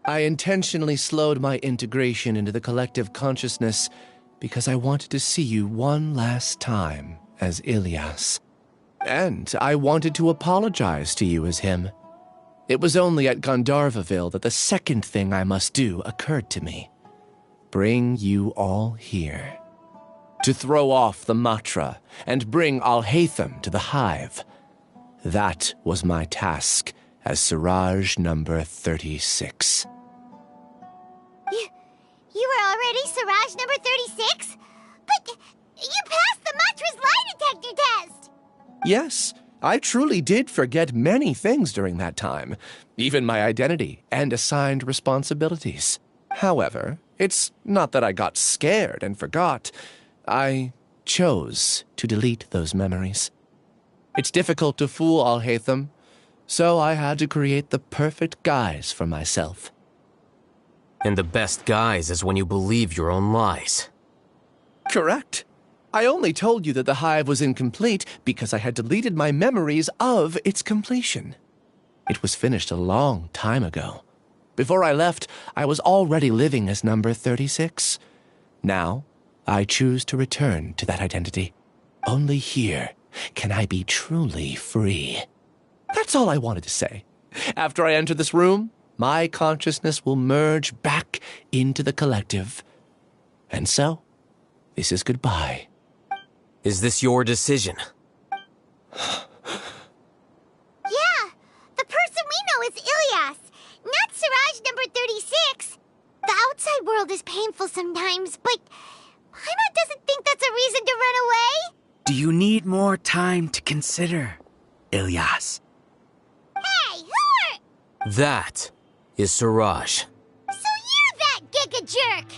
I intentionally slowed my integration into the collective consciousness because I wanted to see you one last time as Ilias. And I wanted to apologize to you as him. It was only at Gandharvaville that the second thing I must do occurred to me. Bring you all here. To throw off the Matra and bring Alhaitham to the hive. That was my task as Siraj number 36. You were already Siraj number 36? But you passed the Matra's lie detector test! Yes, I truly did forget many things during that time, even my identity and assigned responsibilities. However, it's not that I got scared and forgot. I chose to delete those memories. It's difficult to fool Alhaitham, so I had to create the perfect guise for myself. And the best guise is when you believe your own lies. Correct. I only told you that the hive was incomplete because I had deleted my memories of its completion. It was finished a long time ago. Before I left, I was already living as number 36. Now, I choose to return to that identity. Only here can I be truly free. That's all I wanted to say. After I enter this room, my consciousness will merge back into the collective. And so, this is goodbye. Is this your decision? Yeah, the person we know is Ilyas, not Siraj number 36. The outside world is painful sometimes, but Paimon doesn't think that's a reason to run away. Do you need more time to consider, Ilyas? Hey, who are... That is Siraj. So you're that giga jerk!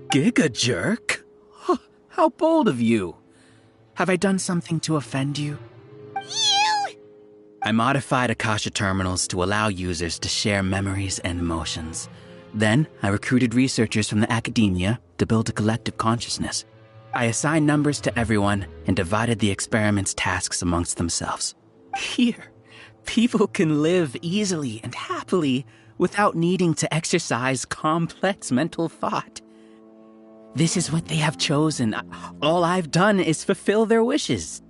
Giga jerk? How bold of you. Have I done something to offend you? You! I modified Akasha terminals to allow users to share memories and emotions. Then, I recruited researchers from the academia to build a collective consciousness. I assigned numbers to everyone and divided the experiment's tasks amongst themselves. Here, people can live easily and happily without needing to exercise complex mental thought. This is what they have chosen. All I've done is fulfill their wishes.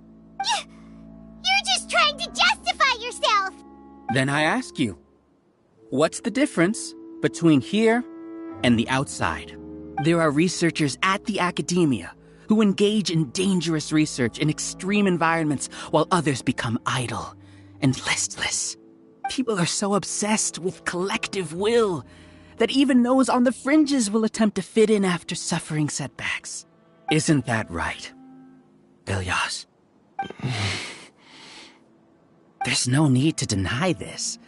You're just trying to justify yourself! Then I ask you, what's the difference between here and the outside? There are researchers at the academia who engage in dangerous research in extreme environments while others become idle and listless. People are so obsessed with collective will that even those on the fringes will attempt to fit in after suffering setbacks. Isn't that right, Ilyas? There's no need to deny this.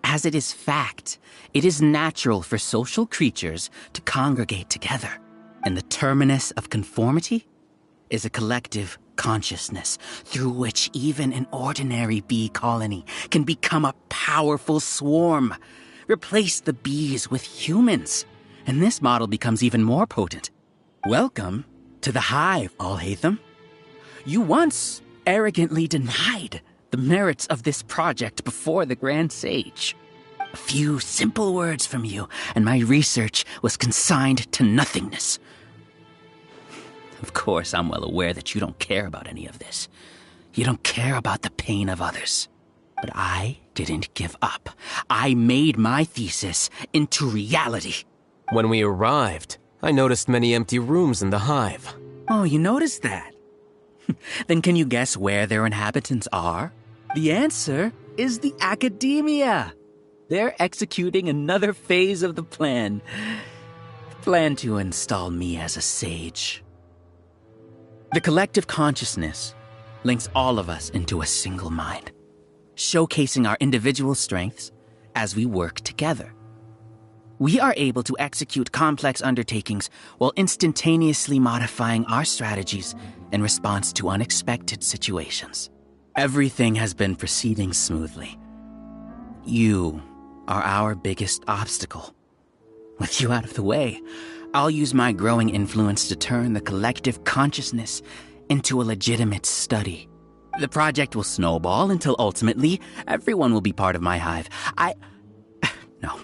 As it is fact, it is natural for social creatures to congregate together, and the terminus of conformity is a collective consciousness through which even an ordinary bee colony can become a powerful swarm. Replace the bees with humans, and this model becomes even more potent. Welcome to the hive, Alhaitham. You once arrogantly denied the merits of this project before the Grand Sage. A few simple words from you, and my research was consigned to nothingness. Of course, I'm well aware that you don't care about any of this. You don't care about the pain of others. But I didn't give up. I made my thesis into reality. When we arrived, I noticed many empty rooms in the hive. Oh, you noticed that? Then can you guess where their inhabitants are? The answer is the academia. They're executing another phase of the plan. The plan to install me as a sage. The collective consciousness links all of us into a single mind, showcasing our individual strengths as we work together. We are able to execute complex undertakings while instantaneously modifying our strategies in response to unexpected situations. Everything has been proceeding smoothly. You are our biggest obstacle. With you out of the way, I'll use my growing influence to turn the collective consciousness into a legitimate study. The project will snowball until ultimately everyone will be part of my hive. No.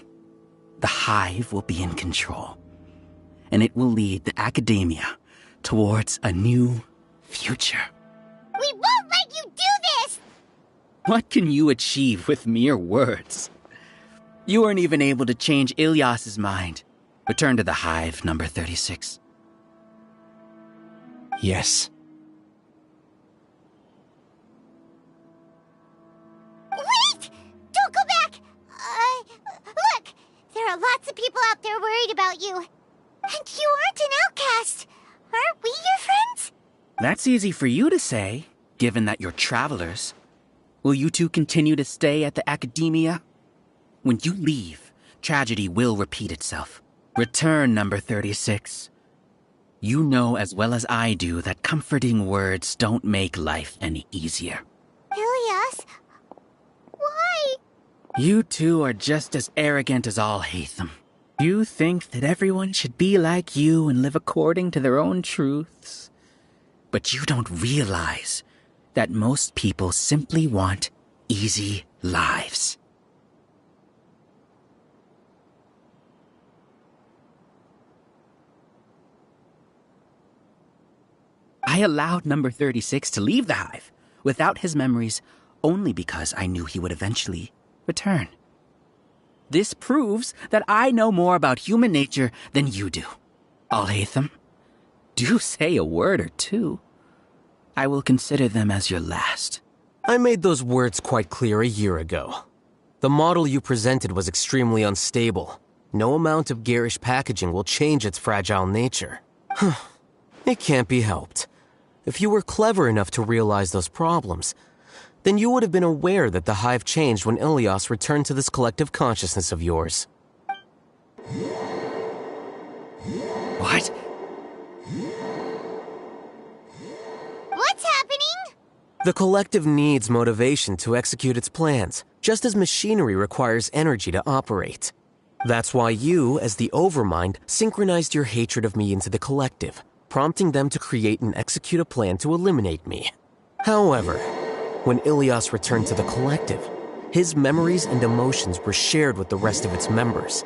The hive will be in control. And it will lead the academia towards a new future. We won't let you do this! What can you achieve with mere words? You weren't even able to change Ilyas's mind. Return to the hive, number 36. Yes. Wait! Don't go back! Look! There are lots of people out there worried about you. And you aren't an outcast. Aren't we your friends? That's easy for you to say, given that you're travelers. Will you two continue to stay at the academia? When you leave, tragedy will repeat itself. Return, number 36. You know as well as I do that comforting words don't make life any easier. Ilyas? Why? You two are just as arrogant as all Hatham. You think that everyone should be like you and live according to their own truths. But you don't realize that most people simply want easy lives. I allowed number 36 to leave the hive without his memories only because I knew he would eventually return. This proves that I know more about human nature than you do. Al-Haytham, do say a word or two. I will consider them as your last. I made those words quite clear a year ago. The model you presented was extremely unstable. No amount of garish packaging will change its fragile nature. It can't be helped. If you were clever enough to realize those problems, then you would have been aware that the hive changed when Ilyas returned to this collective consciousness of yours. What? What's happening? The collective needs motivation to execute its plans, just as machinery requires energy to operate. That's why you, as the Overmind, synchronized your hatred of me into the collective, prompting them to create and execute a plan to eliminate me. However, when Ilyas returned to the collective, his memories and emotions were shared with the rest of its members.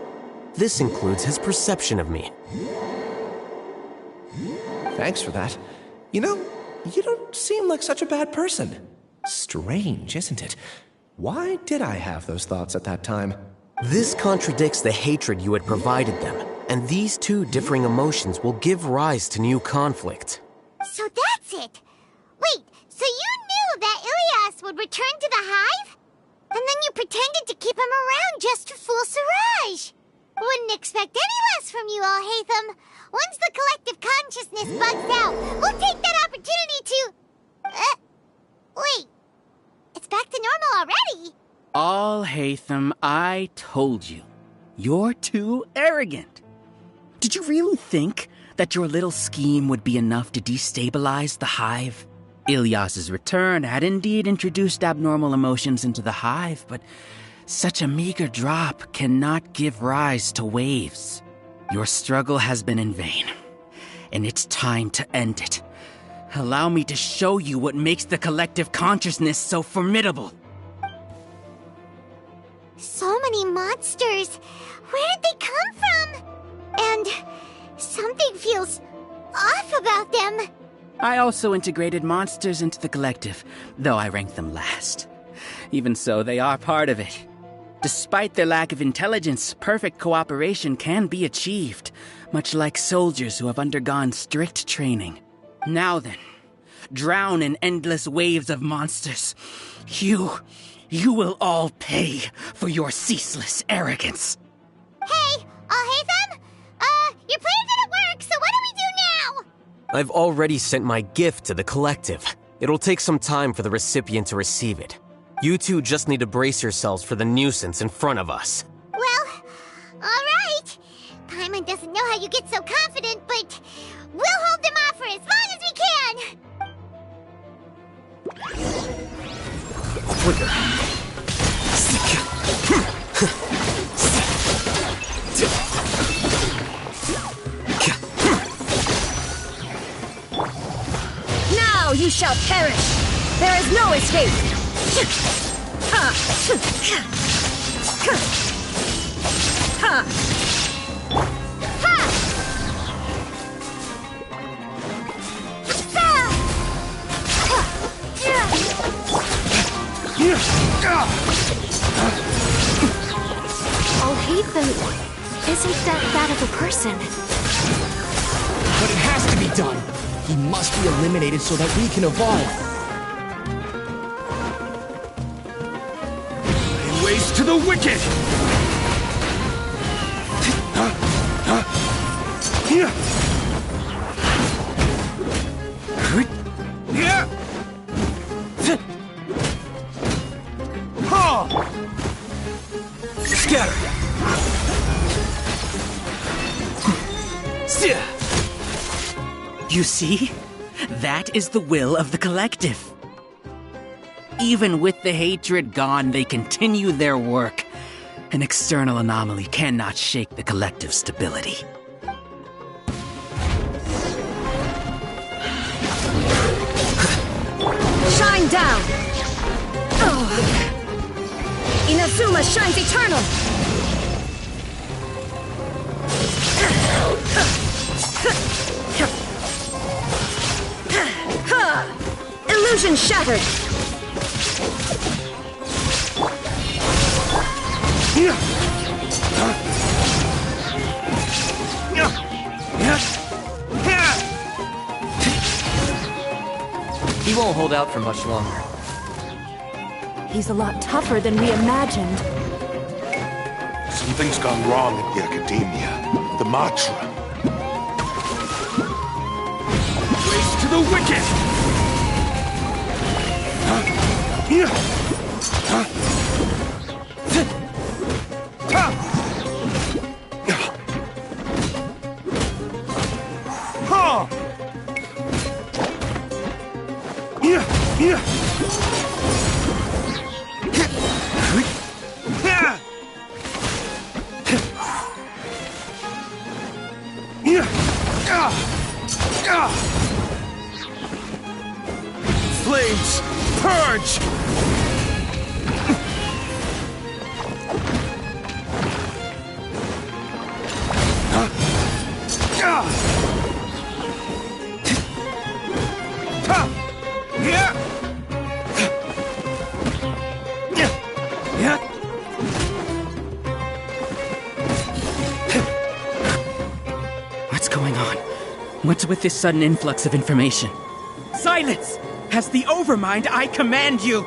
This includes his perception of me. Thanks for that. You know, you don't seem like such a bad person. Strange, isn't it? Why did I have those thoughts at that time? This contradicts the hatred you had provided them, and these two differing emotions will give rise to new conflict. So that's it. Wait, so you knew that Ilyas would return to the hive? And then you pretended to keep him around just to fool Siraj. Wouldn't expect any less from you, Al-Haytham. Once the collective consciousness bugs out, we'll take that opportunity to... wait. It's back to normal already. Al-Haytham, I told you. You're too arrogant. Did you really think that your little scheme would be enough to destabilize the hive? Ilyas's return had indeed introduced abnormal emotions into the hive, but such a meager drop cannot give rise to waves. Your struggle has been in vain, and it's time to end it. Allow me to show you what makes the collective consciousness so formidable. So many monsters. Where did they come from? And something feels off about them. I also integrated monsters into the collective, though I ranked them last. Even so, they are part of it. Despite their lack of intelligence, perfect cooperation can be achieved, much like soldiers who have undergone strict training. Now then, drown in endless waves of monsters. You will all pay for your ceaseless arrogance. Hey, Al-Haytham? Your plan didn't work, so what do we do now? I've already sent my gift to the collective. It'll take some time for the recipient to receive it. You two just need to brace yourselves for the nuisance in front of us. Well, alright. Paimon doesn't know how you get so confident, but we'll hold them off for as long as we can. Now you shall perish! There is no escape! Hatham isn't that bad of a person. But it has to be done. He must be eliminated so that we can evolve. Lay waste to the wicked! Scatter! You see? That is the will of the collective. Even with the hatred gone, they continue their work. An external anomaly cannot shake the collective's stability. Shine down! Inazuma shines eternal! Illusion shattered! He won't hold out for much longer. He's a lot tougher than we imagined. Something's gone wrong at the Academia. The mantra. Waste to the wicked! Flames, purge! What's going on? What's with this sudden influx of information? Silence! As the Overmind, I command you!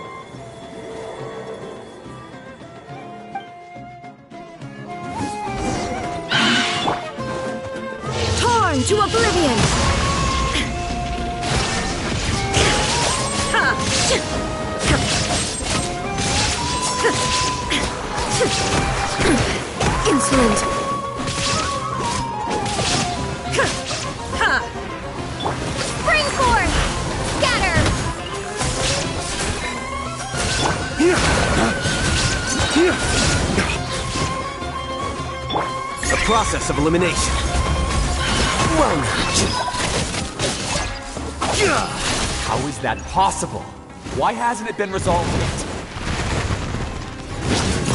Torn to oblivion! Insolent! Spring forth! Scatter! The process of elimination. How is that possible? Why hasn't it been resolved yet?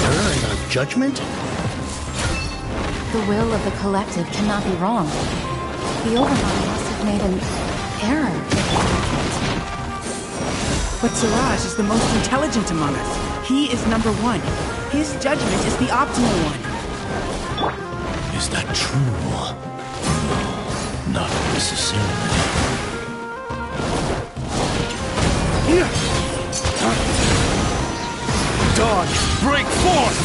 Error in our judgment? The will of the collective cannot be wrong. The Overmind must have made an error. But Siraj is the most intelligent among us. He is number one. His judgment is the optimal one. Is that true? Not necessarily. Dawn, break forth!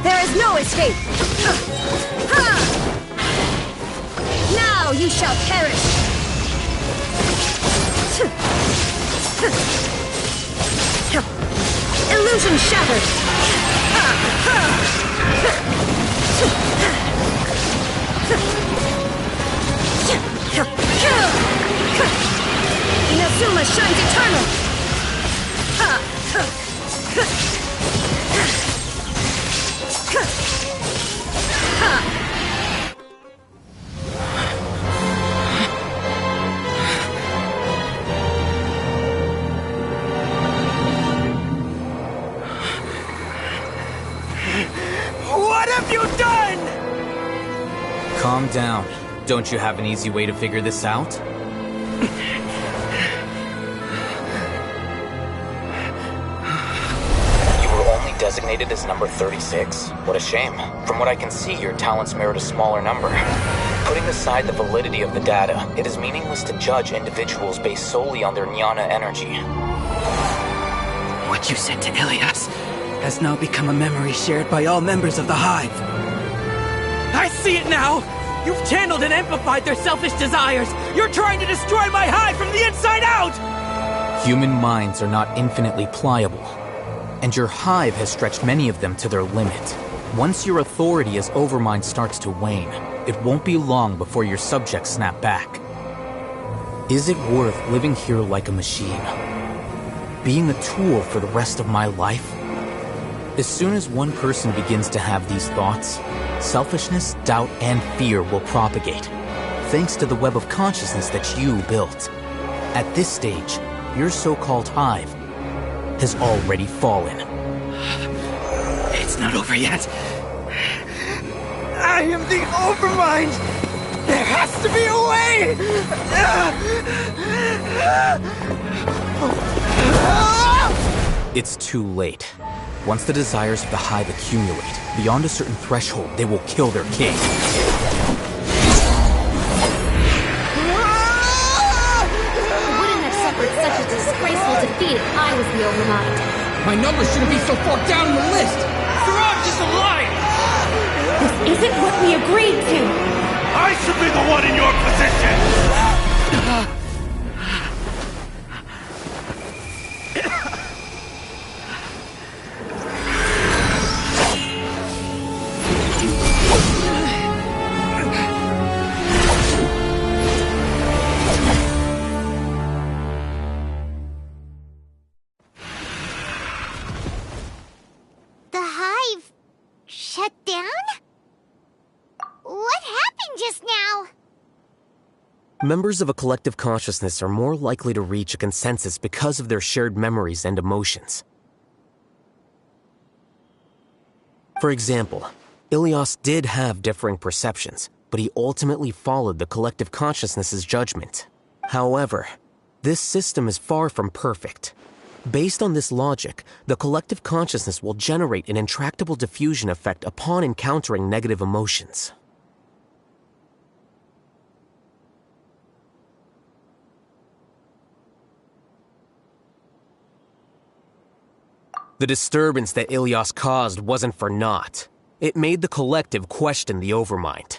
There is no escape! Now you shall perish! Illusion shattered! Inazuma shines eternal! have you done? Calm down. Don't you have an easy way to figure this out? You were only designated as number 36? What a shame. From what I can see, your talents merit a smaller number. Putting aside the validity of the data, it is meaningless to judge individuals based solely on their jnana energy. What you said to Ilias has now become a memory shared by all members of the Hive. I see it now! You've channeled and amplified their selfish desires! You're trying to destroy my hive from the inside out! Human minds are not infinitely pliable, and your hive has stretched many of them to their limit. Once your authority as Overmind starts to wane, it won't be long before your subjects snap back. Is it worth living here like a machine? Being a tool for the rest of my life? As soon as one person begins to have these thoughts, selfishness, doubt, and fear will propagate, thanks to the web of consciousness that you built. At this stage, your so-called hive has already fallen. It's not over yet. I am the Overmind! There has to be a way! It's too late. Once the desires of the hive accumulate, beyond a certain threshold, they will kill their king. I wouldn't have suffered such a disgraceful defeat if I was the Overmind. My number shouldn't be so far down the list! Siraj is alive! This isn't what we agreed to! I should be the one in your position! The hive shut down? What happened just now? Members of a collective consciousness are more likely to reach a consensus because of their shared memories and emotions. For example, Ilias did have differing perceptions, but he ultimately followed the collective consciousness's judgment. However, this system is far from perfect. Based on this logic, the collective consciousness will generate an intractable diffusion effect upon encountering negative emotions. The disturbance that Ilias caused wasn't for naught. It made the collective question the Overmind.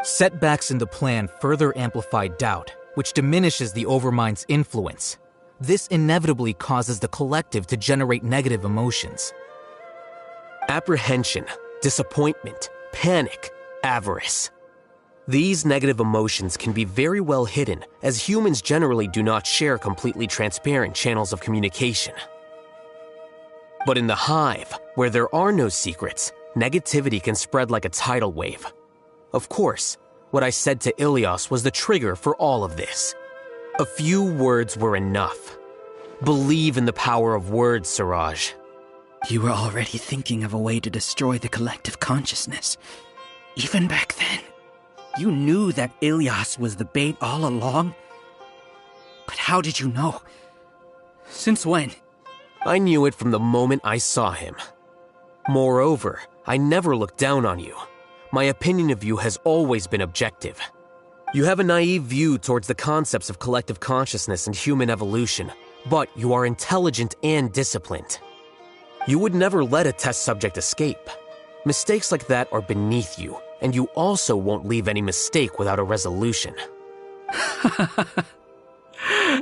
Setbacks in the plan further amplify doubt, which diminishes the Overmind's influence. This inevitably causes the collective to generate negative emotions. Apprehension, disappointment, panic, avarice. These negative emotions can be very well hidden, as humans generally do not share completely transparent channels of communication. But in the hive, where there are no secrets, negativity can spread like a tidal wave. Of course, what I said to Ilias was the trigger for all of this. A few words were enough. Believe in the power of words, Siraj. You were already thinking of a way to destroy the collective consciousness. Even back then, you knew that Ilias was the bait all along? But how did you know? Since when? I knew it from the moment I saw him. Moreover, I never looked down on you. My opinion of you has always been objective. You have a naive view towards the concepts of collective consciousness and human evolution, but you are intelligent and disciplined. You would never let a test subject escape. Mistakes like that are beneath you, and you also won't leave any mistake without a resolution.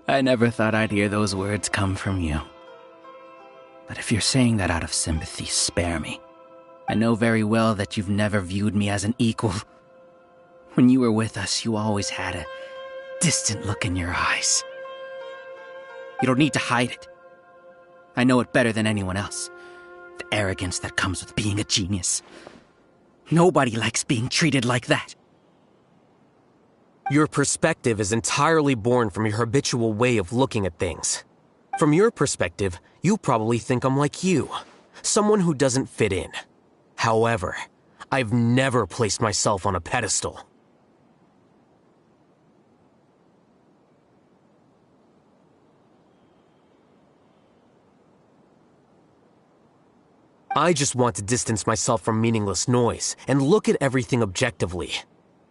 I never thought I'd hear those words come from you. But if you're saying that out of sympathy, spare me. I know very well that you've never viewed me as an equal. When you were with us, you always had a distant look in your eyes. You don't need to hide it. I know it better than anyone else. The arrogance that comes with being a genius. Nobody likes being treated like that. Your perspective is entirely born from your habitual way of looking at things. From your perspective, you probably think I'm like you, someone who doesn't fit in. However, I've never placed myself on a pedestal. I just want to distance myself from meaningless noise and look at everything objectively.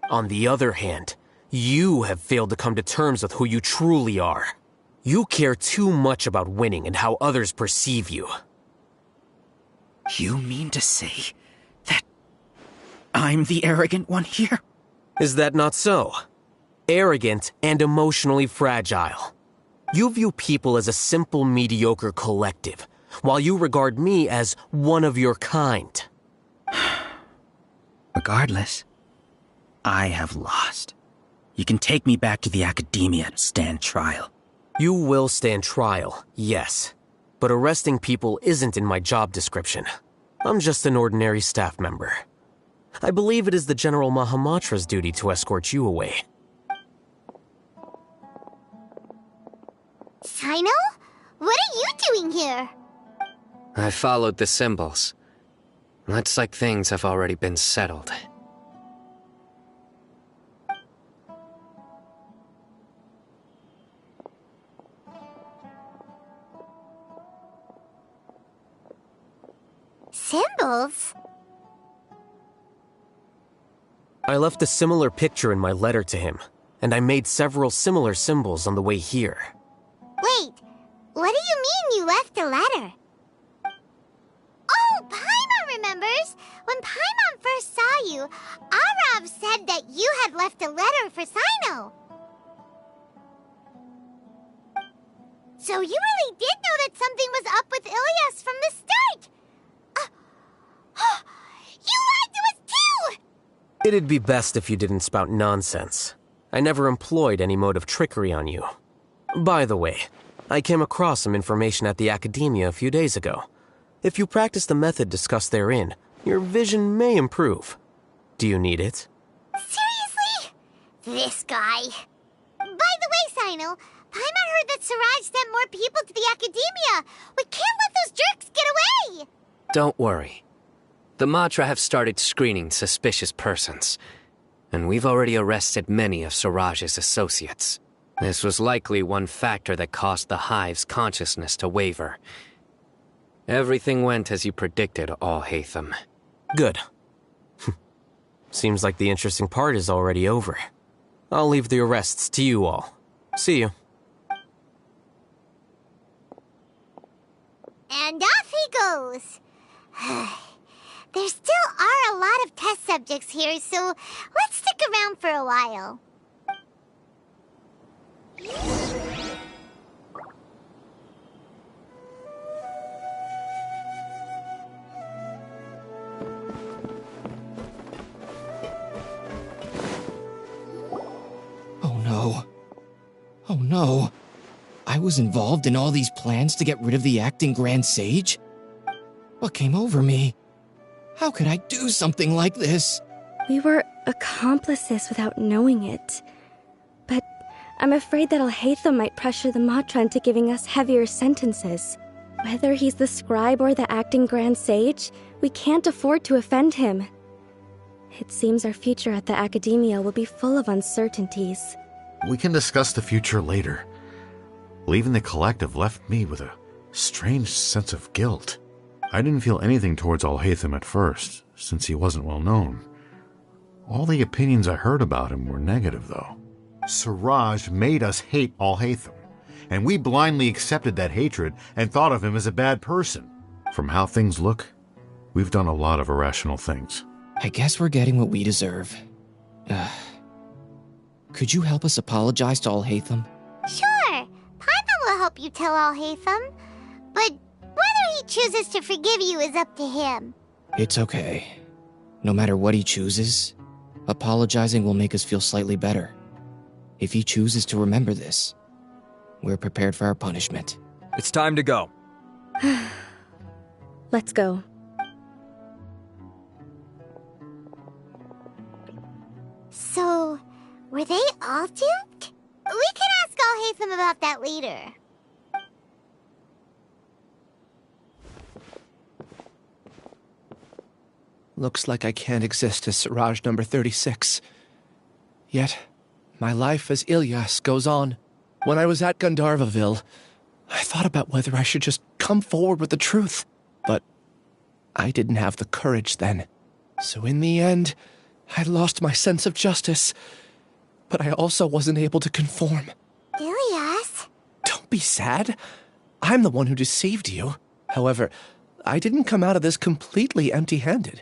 On the other hand, you have failed to come to terms with who you truly are. You care too much about winning and how others perceive you. You mean to say that I'm the arrogant one here? Is that not so? Arrogant and emotionally fragile. You view people as a simple, mediocre collective, while you regard me as one of your kind. Regardless, I have lost. You can take me back to the academia and stand trial. You will stand trial, yes. But arresting people isn't in my job description. I'm just an ordinary staff member. I believe it is the General Mahamatra's duty to escort you away. Sino? What are you doing here? I followed the symbols. Looks like things have already been settled. Symbols? I left a similar picture in my letter to him, and I made several similar symbols on the way here. Wait, what do you mean you left a letter? Oh, Paimon remembers! When Paimon first saw you, Arav said that you had left a letter for Sino. So you really did know that something was up with Ilyas from the start! You lied to us too! It'd be best if you didn't spout nonsense. I never employed any mode of trickery on you. By the way, I came across some information at the Academia a few days ago. If you practice the method discussed therein, your vision may improve. Do you need it? Seriously? This guy. By the way, Sino, Paimon heard that Siraj sent more people to the Academia. We can't let those jerks get away! Don't worry. The Matra have started screening suspicious persons, and we've already arrested many of Siraj's associates. This was likely one factor that caused the Hive's consciousness to waver. Everything went as you predicted, Al-Haytham. Good. Seems like the interesting part is already over. I'll leave the arrests to you all. See you. And off he goes. There still are a lot of test subjects here, so let's stick around for a while. Oh no. Oh no. I was involved in all these plans to get rid of the acting Grand Sage? What came over me? How could I do something like this? We were accomplices without knowing it. But I'm afraid that Al-Haytham might pressure the Matra into giving us heavier sentences. Whether he's the scribe or the acting Grand Sage, we can't afford to offend him. It seems our future at the Academia will be full of uncertainties. We can discuss the future later. Leaving the collective left me with a strange sense of guilt. I didn't feel anything towards Al-Haytham at first, since he wasn't well known. All the opinions I heard about him were negative, though. Siraj made us hate Al-Haytham, and we blindly accepted that hatred and thought of him as a bad person. From how things look, we've done a lot of irrational things. I guess we're getting what we deserve. Could you help us apologize to Al-Haytham? Sure, Paimon will help you tell Al-Haytham, but whether he chooses to forgive you is up to him. It's okay. No matter what he chooses, apologizing will make us feel slightly better. If he chooses to remember this, we're prepared for our punishment. It's time to go. Let's go. So, Were they all duped? We can ask Alhaitham about that later. Looks like I can't exist as Siraj number 36. Yet, my life as Ilyas goes on. When I was at Gandharvaville, I thought about whether I should just come forward with the truth. But I didn't have the courage then. So in the end, I lost my sense of justice. But I also wasn't able to conform. Ilyas? Don't be sad. I'm the one who deceived you. However, I didn't come out of this completely empty-handed.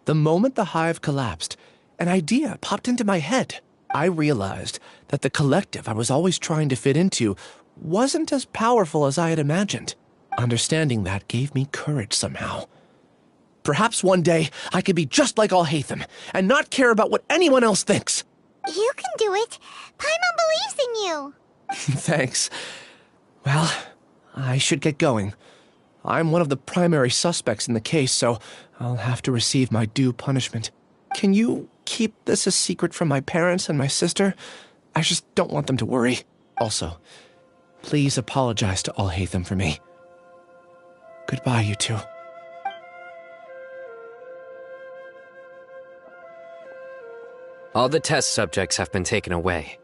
The moment the hive collapsed, an idea popped into my head. I realized that the collective I was always trying to fit into wasn't as powerful as I had imagined. Understanding that gave me courage somehow. Perhaps one day I could be just like Alhaitham and not care about what anyone else thinks. You can do it. Paimon believes in you. Thanks. Well, I should get going. I'm one of the primary suspects in the case, so I'll have to receive my due punishment. Can you keep this a secret from my parents and my sister? I just don't want them to worry. Also, please apologize to Alhaitham for me. Goodbye, you two. All the test subjects have been taken away.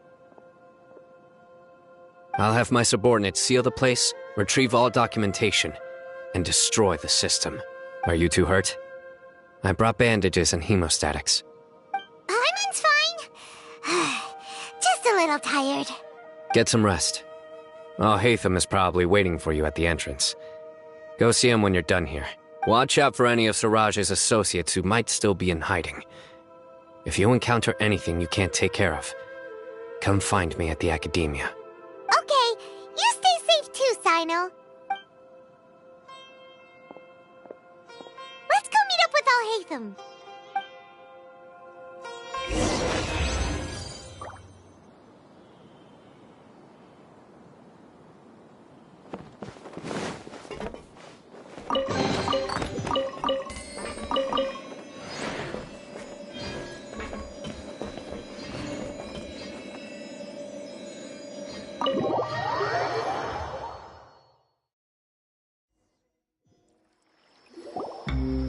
I'll have my subordinates seal the place, retrieve all documentation, and destroy the system. Are you two hurt? I brought bandages and hemostatics. Paimon's fine. Just a little tired. Get some rest. Alhaitham is probably waiting for you at the entrance. Go see him when you're done here. Watch out for any of Siraj's associates who might still be in hiding. If you encounter anything you can't take care of, come find me at the academia. Okay, you stay safe too, Sino. Let's go meet up with Alhaitham.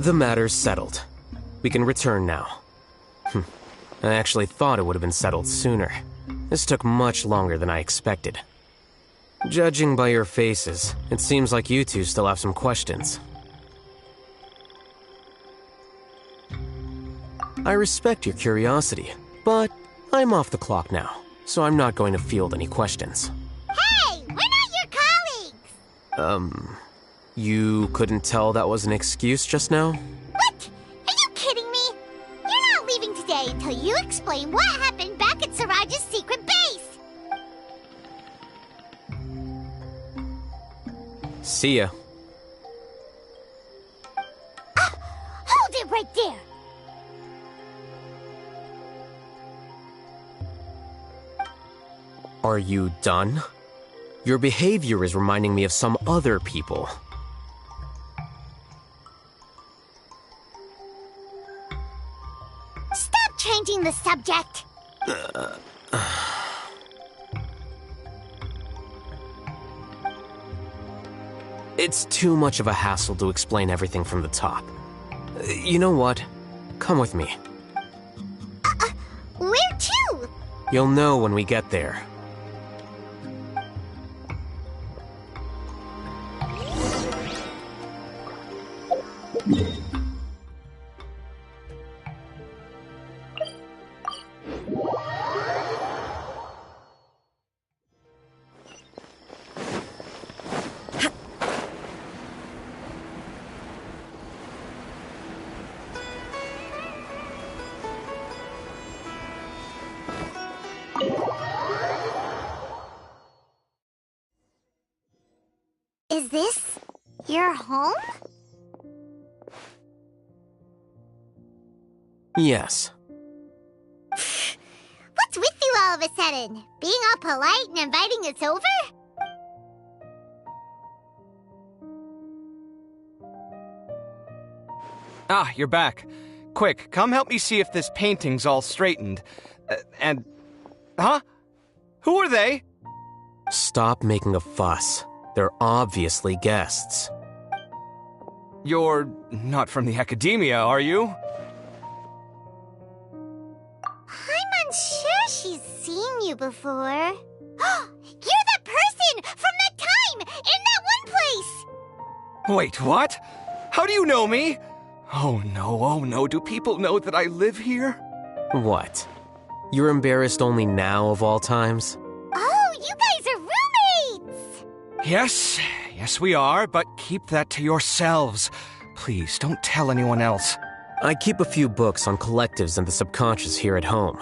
The matter's settled. We can return now. I actually thought it would have been settled sooner. This took much longer than I expected. Judging by your faces, it seems like you two still have some questions. I respect your curiosity, but I'm off the clock now, so I'm not going to field any questions. Hey, we're not your colleagues! You couldn't tell that was an excuse just now? What? Are you kidding me? You're not leaving today until you explain what happened back at Siraj's secret base! See ya. Hold it right there! Are you done? Your behavior is reminding me of some other people. Stop changing the subject! It's too much of a hassle to explain everything from the top. You know what? Come with me. Where to? You'll know when we get there. Is this your home? Yes. What's with you all of a sudden? Being all polite and inviting us over? Ah, you're back. Quick, come help me see if this painting's all straightened. And Huh? Who are they? Stop making a fuss. They're obviously guests. You're not from the academia, are you? I'm unsure she's seen you before. You're that person from that time in that one place! Wait, what? How do you know me? Oh no, do people know that I live here? What? You're embarrassed only now of all times? Oh, you guys are roommates! Yes, we are, but keep that to yourselves. Please, don't tell anyone else. I keep a few books on collectives and the subconscious here at home.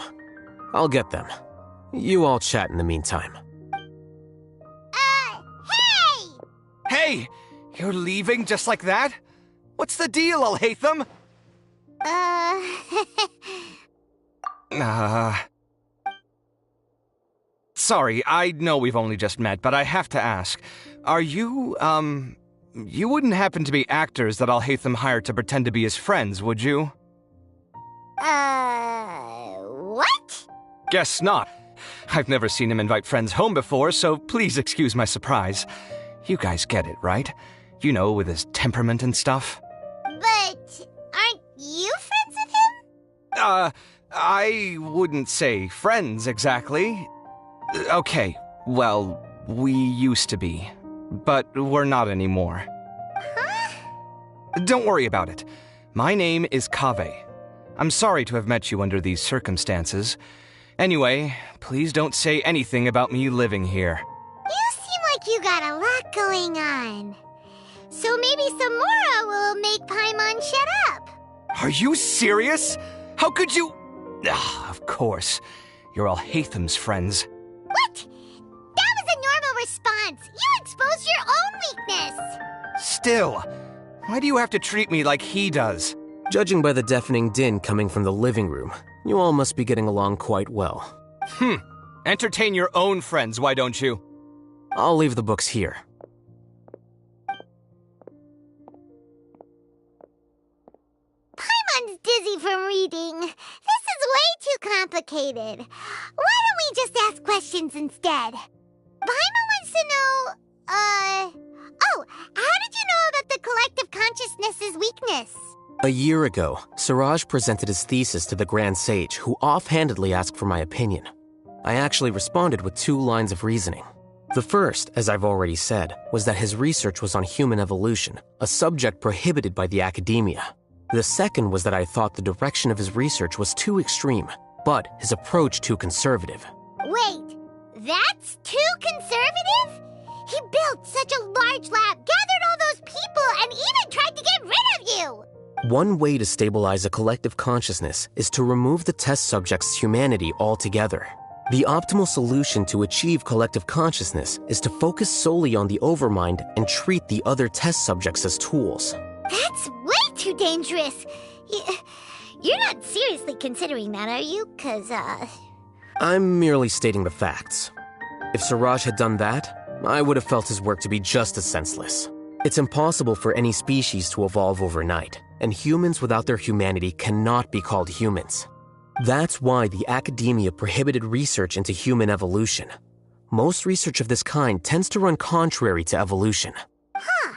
I'll get them. You all chat in the meantime. Hey! Hey! You're leaving just like that? What's the deal, Alhaitham? Sorry, I know we've only just met, but I have to ask. Are you, you wouldn't happen to be actors that Alhaitham hired to pretend to be his friends, would you? What? Guess not. I've never seen him invite friends home before, so please excuse my surprise. You guys get it, right? You know, with his temperament and stuff. But aren't you friends with him? I wouldn't say friends exactly. Okay, well, we used to be, but we're not anymore. Huh? Don't worry about it. My name is Kaveh. I'm sorry to have met you under these circumstances. Anyway, please don't say anything about me living here. You seem like you got a lot going on. So maybe Samora will make Paimon shut up. Are you serious? How could you... Of course. You're Alhaitham's friends. What? That was a normal response. You exposed your own weakness. Still, why do you have to treat me like he does? Judging by the deafening din coming from the living room, you all must be getting along quite well. Entertain your own friends, why don't you? I'll leave the books here. Paimon's dizzy from reading. This is way too complicated. Why don't we just ask questions instead? Paimon wants to know, Oh, how did you know about the collective consciousness's weakness? A year ago, Siraj presented his thesis to the Grand Sage, who offhandedly asked for my opinion. I actually responded with 2 lines of reasoning. The first, as I've already said, was that his research was on human evolution, a subject prohibited by the academia. The second was that I thought the direction of his research was too extreme, but his approach too conservative. Wait, that's too conservative? He built such a large lab, gathered all those people, and even tried to get rid of you! One way to stabilize a collective consciousness is to remove the test subject's humanity altogether. The optimal solution to achieve collective consciousness is to focus solely on the overmind and treat the other test subjects as tools. That's way too dangerous. You're not seriously considering that, are you? 'Cause, I'm merely stating the facts. If Siraj had done that, I would have felt his work to be just as senseless. It's impossible for any species to evolve overnight, and humans without their humanity cannot be called humans. That's why the academia prohibited research into human evolution. Most research of this kind tends to run contrary to evolution. Huh.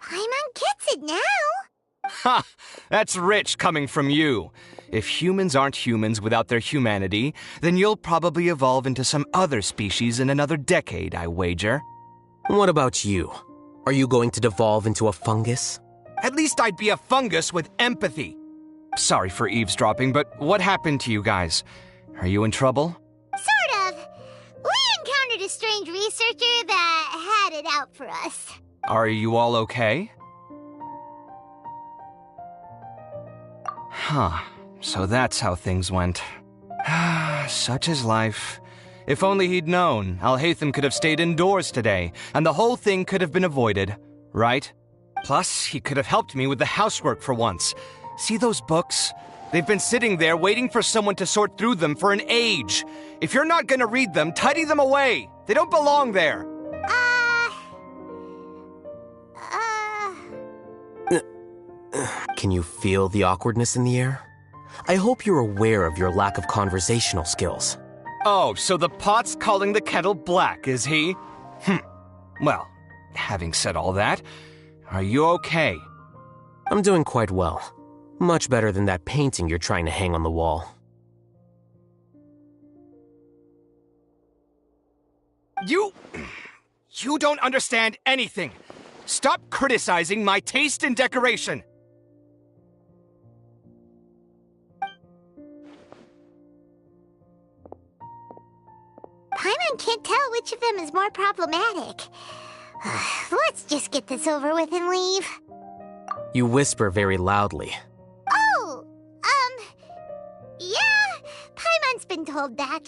Paimon gets it now. Ha! That's rich coming from you. If humans aren't humans without their humanity, then you'll probably evolve into some other species in another decade, I wager. What about you? Are you going to devolve into a fungus? At least I'd be a fungus with empathy. Sorry for eavesdropping, but what happened to you guys? Are you in trouble? Sort of. We encountered a strange researcher that had it out for us. Are you all okay? Huh. So that's how things went. Such is life. If only he'd known, Alhaitham could have stayed indoors today, and the whole thing could have been avoided, right? Plus, he could have helped me with the housework for once. See those books? They've been sitting there waiting for someone to sort through them for an age. If you're not gonna read them, tidy them away. They don't belong there. Can you feel the awkwardness in the air? I hope you're aware of your lack of conversational skills. Oh, so the pot's calling the kettle black, is he? Well, having said all that, are you okay? I'm doing quite well. Much better than that painting you're trying to hang on the wall. You don't understand anything. Stop criticizing my taste in decoration. Paimon can't tell which of them is more problematic. Let's just get this over with and leave. You whisper very loudly. Oh, yeah, Paimon's been told that.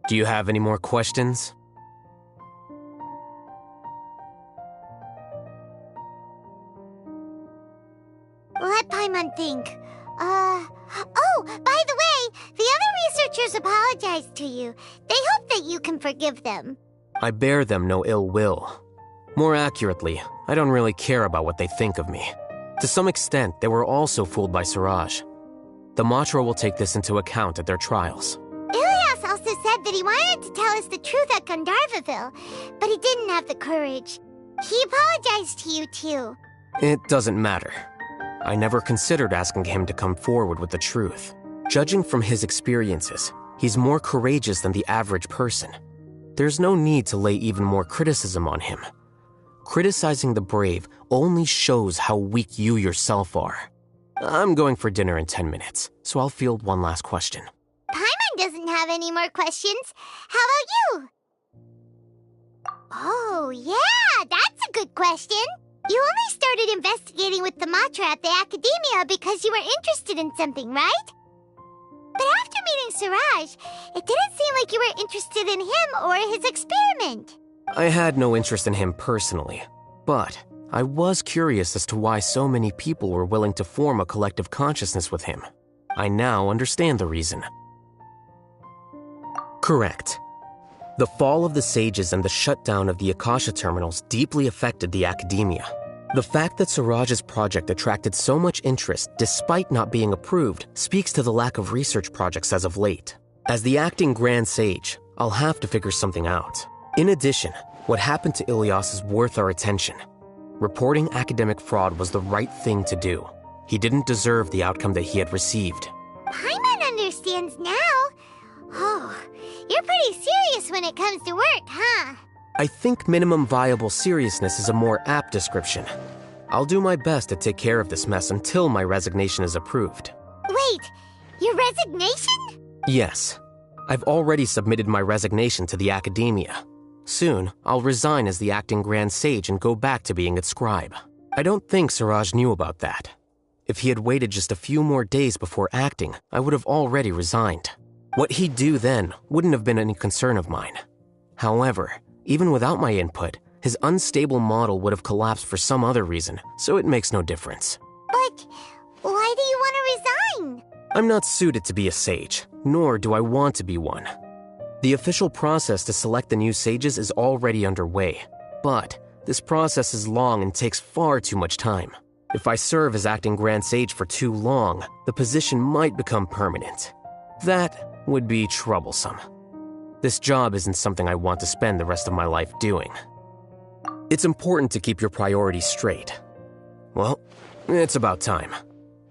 Do you have any more questions? Let Paimon think. Oh, by the way, the other researchers apologized to you. They hope that you can forgive them. I bear them no ill will. More accurately, I don't really care about what they think of me. To some extent, they were also fooled by Siraj. The Matra will take this into account at their trials. Ilias also said that he wanted to tell us the truth at Gandharvaville, but he didn't have the courage. He apologized to you, too. It doesn't matter. I never considered asking him to come forward with the truth. Judging from his experiences, he's more courageous than the average person. There's no need to lay even more criticism on him. Criticizing the brave only shows how weak you yourself are. I'm going for dinner in 10 minutes, so I'll field one last question. Paimon doesn't have any more questions. How about you? Oh, yeah, that's a good question. You only started investigating with the Matra at the Academia because you were interested in something, right? But after meeting Siraj, it didn't seem like you were interested in him or his experiment. I had no interest in him personally, but I was curious as to why so many people were willing to form a collective consciousness with him. I now understand the reason. Correct. The fall of the Sages and the shutdown of the Akasha terminals deeply affected the Academia. The fact that Siraj's project attracted so much interest despite not being approved speaks to the lack of research projects as of late. As the acting Grand Sage, I'll have to figure something out. In addition, what happened to Ilias is worth our attention. Reporting academic fraud was the right thing to do. He didn't deserve the outcome that he had received. Paimon understands now. Oh, you're pretty serious when it comes to work, huh? I think minimum viable seriousness is a more apt description. I'll do my best to take care of this mess until my resignation is approved. Wait, your resignation? Yes. I've already submitted my resignation to the Academia. Soon, I'll resign as the acting Grand Sage and go back to being its scribe. I don't think Siraj knew about that. If he had waited just a few more days before acting, I would have already resigned. What he'd do then wouldn't have been any concern of mine. However, even without my input, his unstable model would have collapsed for some other reason, so it makes no difference. But why do you want to resign? I'm not suited to be a sage, nor do I want to be one. The official process to select the new sages is already underway, but this process is long and takes far too much time. If I serve as acting Grand Sage for too long, the position might become permanent. That would be troublesome. This job isn't something I want to spend the rest of my life doing. It's important to keep your priorities straight. Well, it's about time.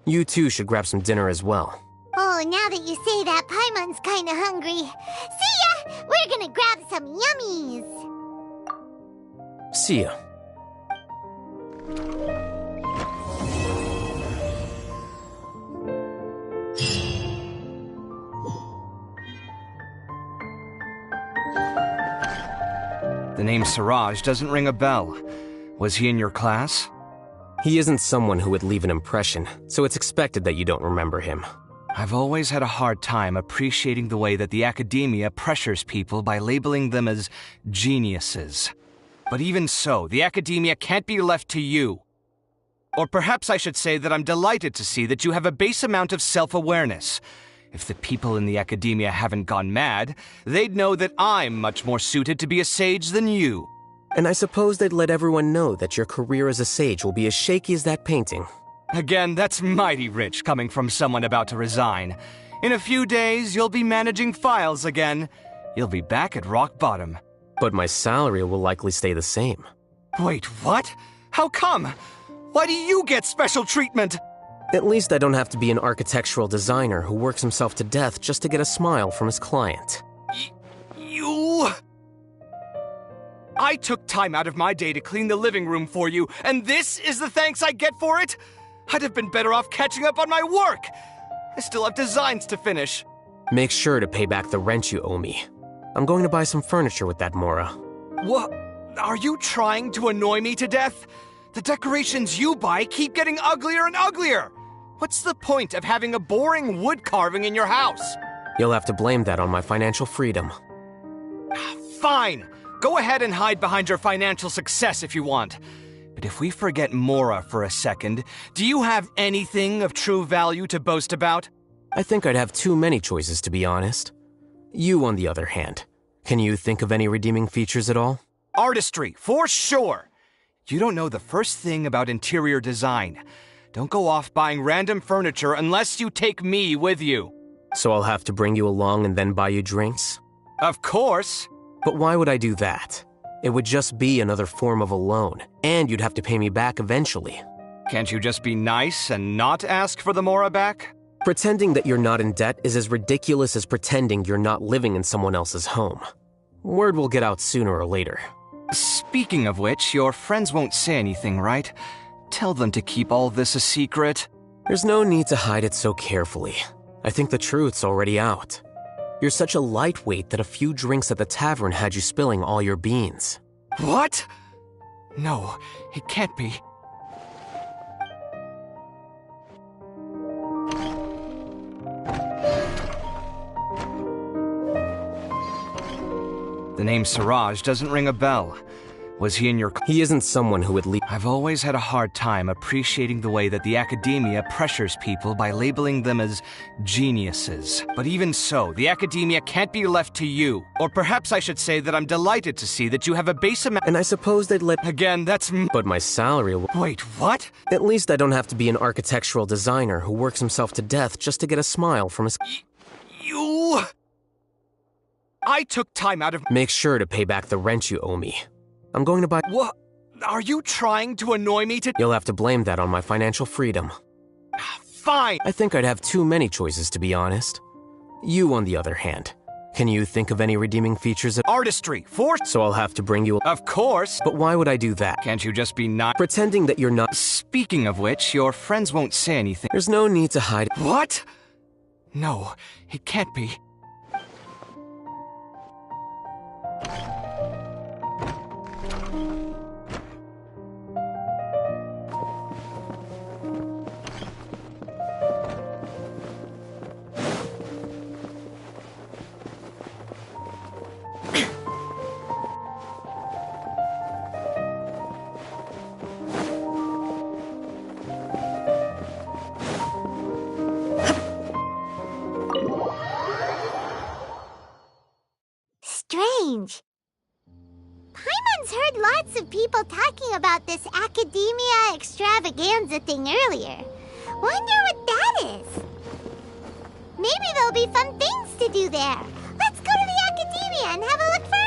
You two should grab some dinner as well. Oh, now that you say that, Paimon's kinda hungry. See ya! We're gonna grab some yummies! See ya. The name Siraj doesn't ring a bell. Was he in your class? He isn't someone who would leave an impression, so it's expected that you don't remember him. I've always had a hard time appreciating the way that the Academia pressures people by labeling them as geniuses. But even so, the Academia can't be left to you. Or perhaps I should say that I'm delighted to see that you have a base amount of self-awareness. If the people in the Academia haven't gone mad, they'd know that I'm much more suited to be a sage than you. And I suppose they'd let everyone know that your career as a sage will be as shaky as that painting. Again, that's mighty rich coming from someone about to resign. In a few days, you'll be managing files again. You'll be back at rock bottom. But my salary will likely stay the same. Wait, what? How come? Why do you get special treatment? At least I don't have to be an architectural designer who works himself to death just to get a smile from his client. You... I took time out of my day to clean the living room for you, and this is the thanks I get for it? I'd have been better off catching up on my work. I still have designs to finish. Make sure to pay back the rent you owe me. I'm going to buy some furniture with that Mora. What? Are you trying to annoy me to death? The decorations you buy keep getting uglier and uglier. What's the point of having a boring wood carving in your house? You'll have to blame that on my financial freedom. Fine. Go ahead and hide behind your financial success if you want. But if we forget Mora for a second, do you have anything of true value to boast about? I think I'd have too many choices, to be honest. You, on the other hand, can you think of any redeeming features at all? Artistry, for sure. You don't know the first thing about interior design. Don't go off buying random furniture unless you take me with you. So I'll have to bring you along and then buy you drinks? Of course. But why would I do that? It would just be another form of a loan, and you'd have to pay me back eventually. Can't you just be nice and not ask for the Mora back? Pretending that you're not in debt is as ridiculous as pretending you're not living in someone else's home. Word will get out sooner or later. Speaking of which, your friends won't say anything, right? Tell them to keep all this a secret. There's no need to hide it so carefully. I think the truth's already out. You're such a lightweight that a few drinks at the tavern had you spilling all your beans. What? No, it can't be. The name Siraj doesn't ring a bell. Was he in your... He isn't someone who would leave... I've always had a hard time appreciating the way that the academia pressures people by labeling them as geniuses. But even so, the academia can't be left to you. Or perhaps I should say that I'm delighted to see that you have a base amount... And I suppose they'd let... Again, that's... But my salary will... Wait, what? At least I don't have to be an architectural designer who works himself to death just to get a smile from his... You... I took time out of... Make sure to pay back the rent you owe me. I'm going to buy... What? Are you trying to annoy me to... You'll have to blame that on my financial freedom. Fine. I think I'd have too many choices, to be honest. You, on the other hand, can you think of any redeeming features? Artistry, for... So I'll have to bring you... Of course. But why would I do that? Can't you just be not... Pretending that you're not... Speaking of which, your friends won't say anything. There's no need to hide... What? No, it can't be. Strange. Paimon's heard lots of people talking about this academia extravaganza thing earlier. Wonder what that is. Maybe there'll be fun things to do there. Let's go to the academia and have a look for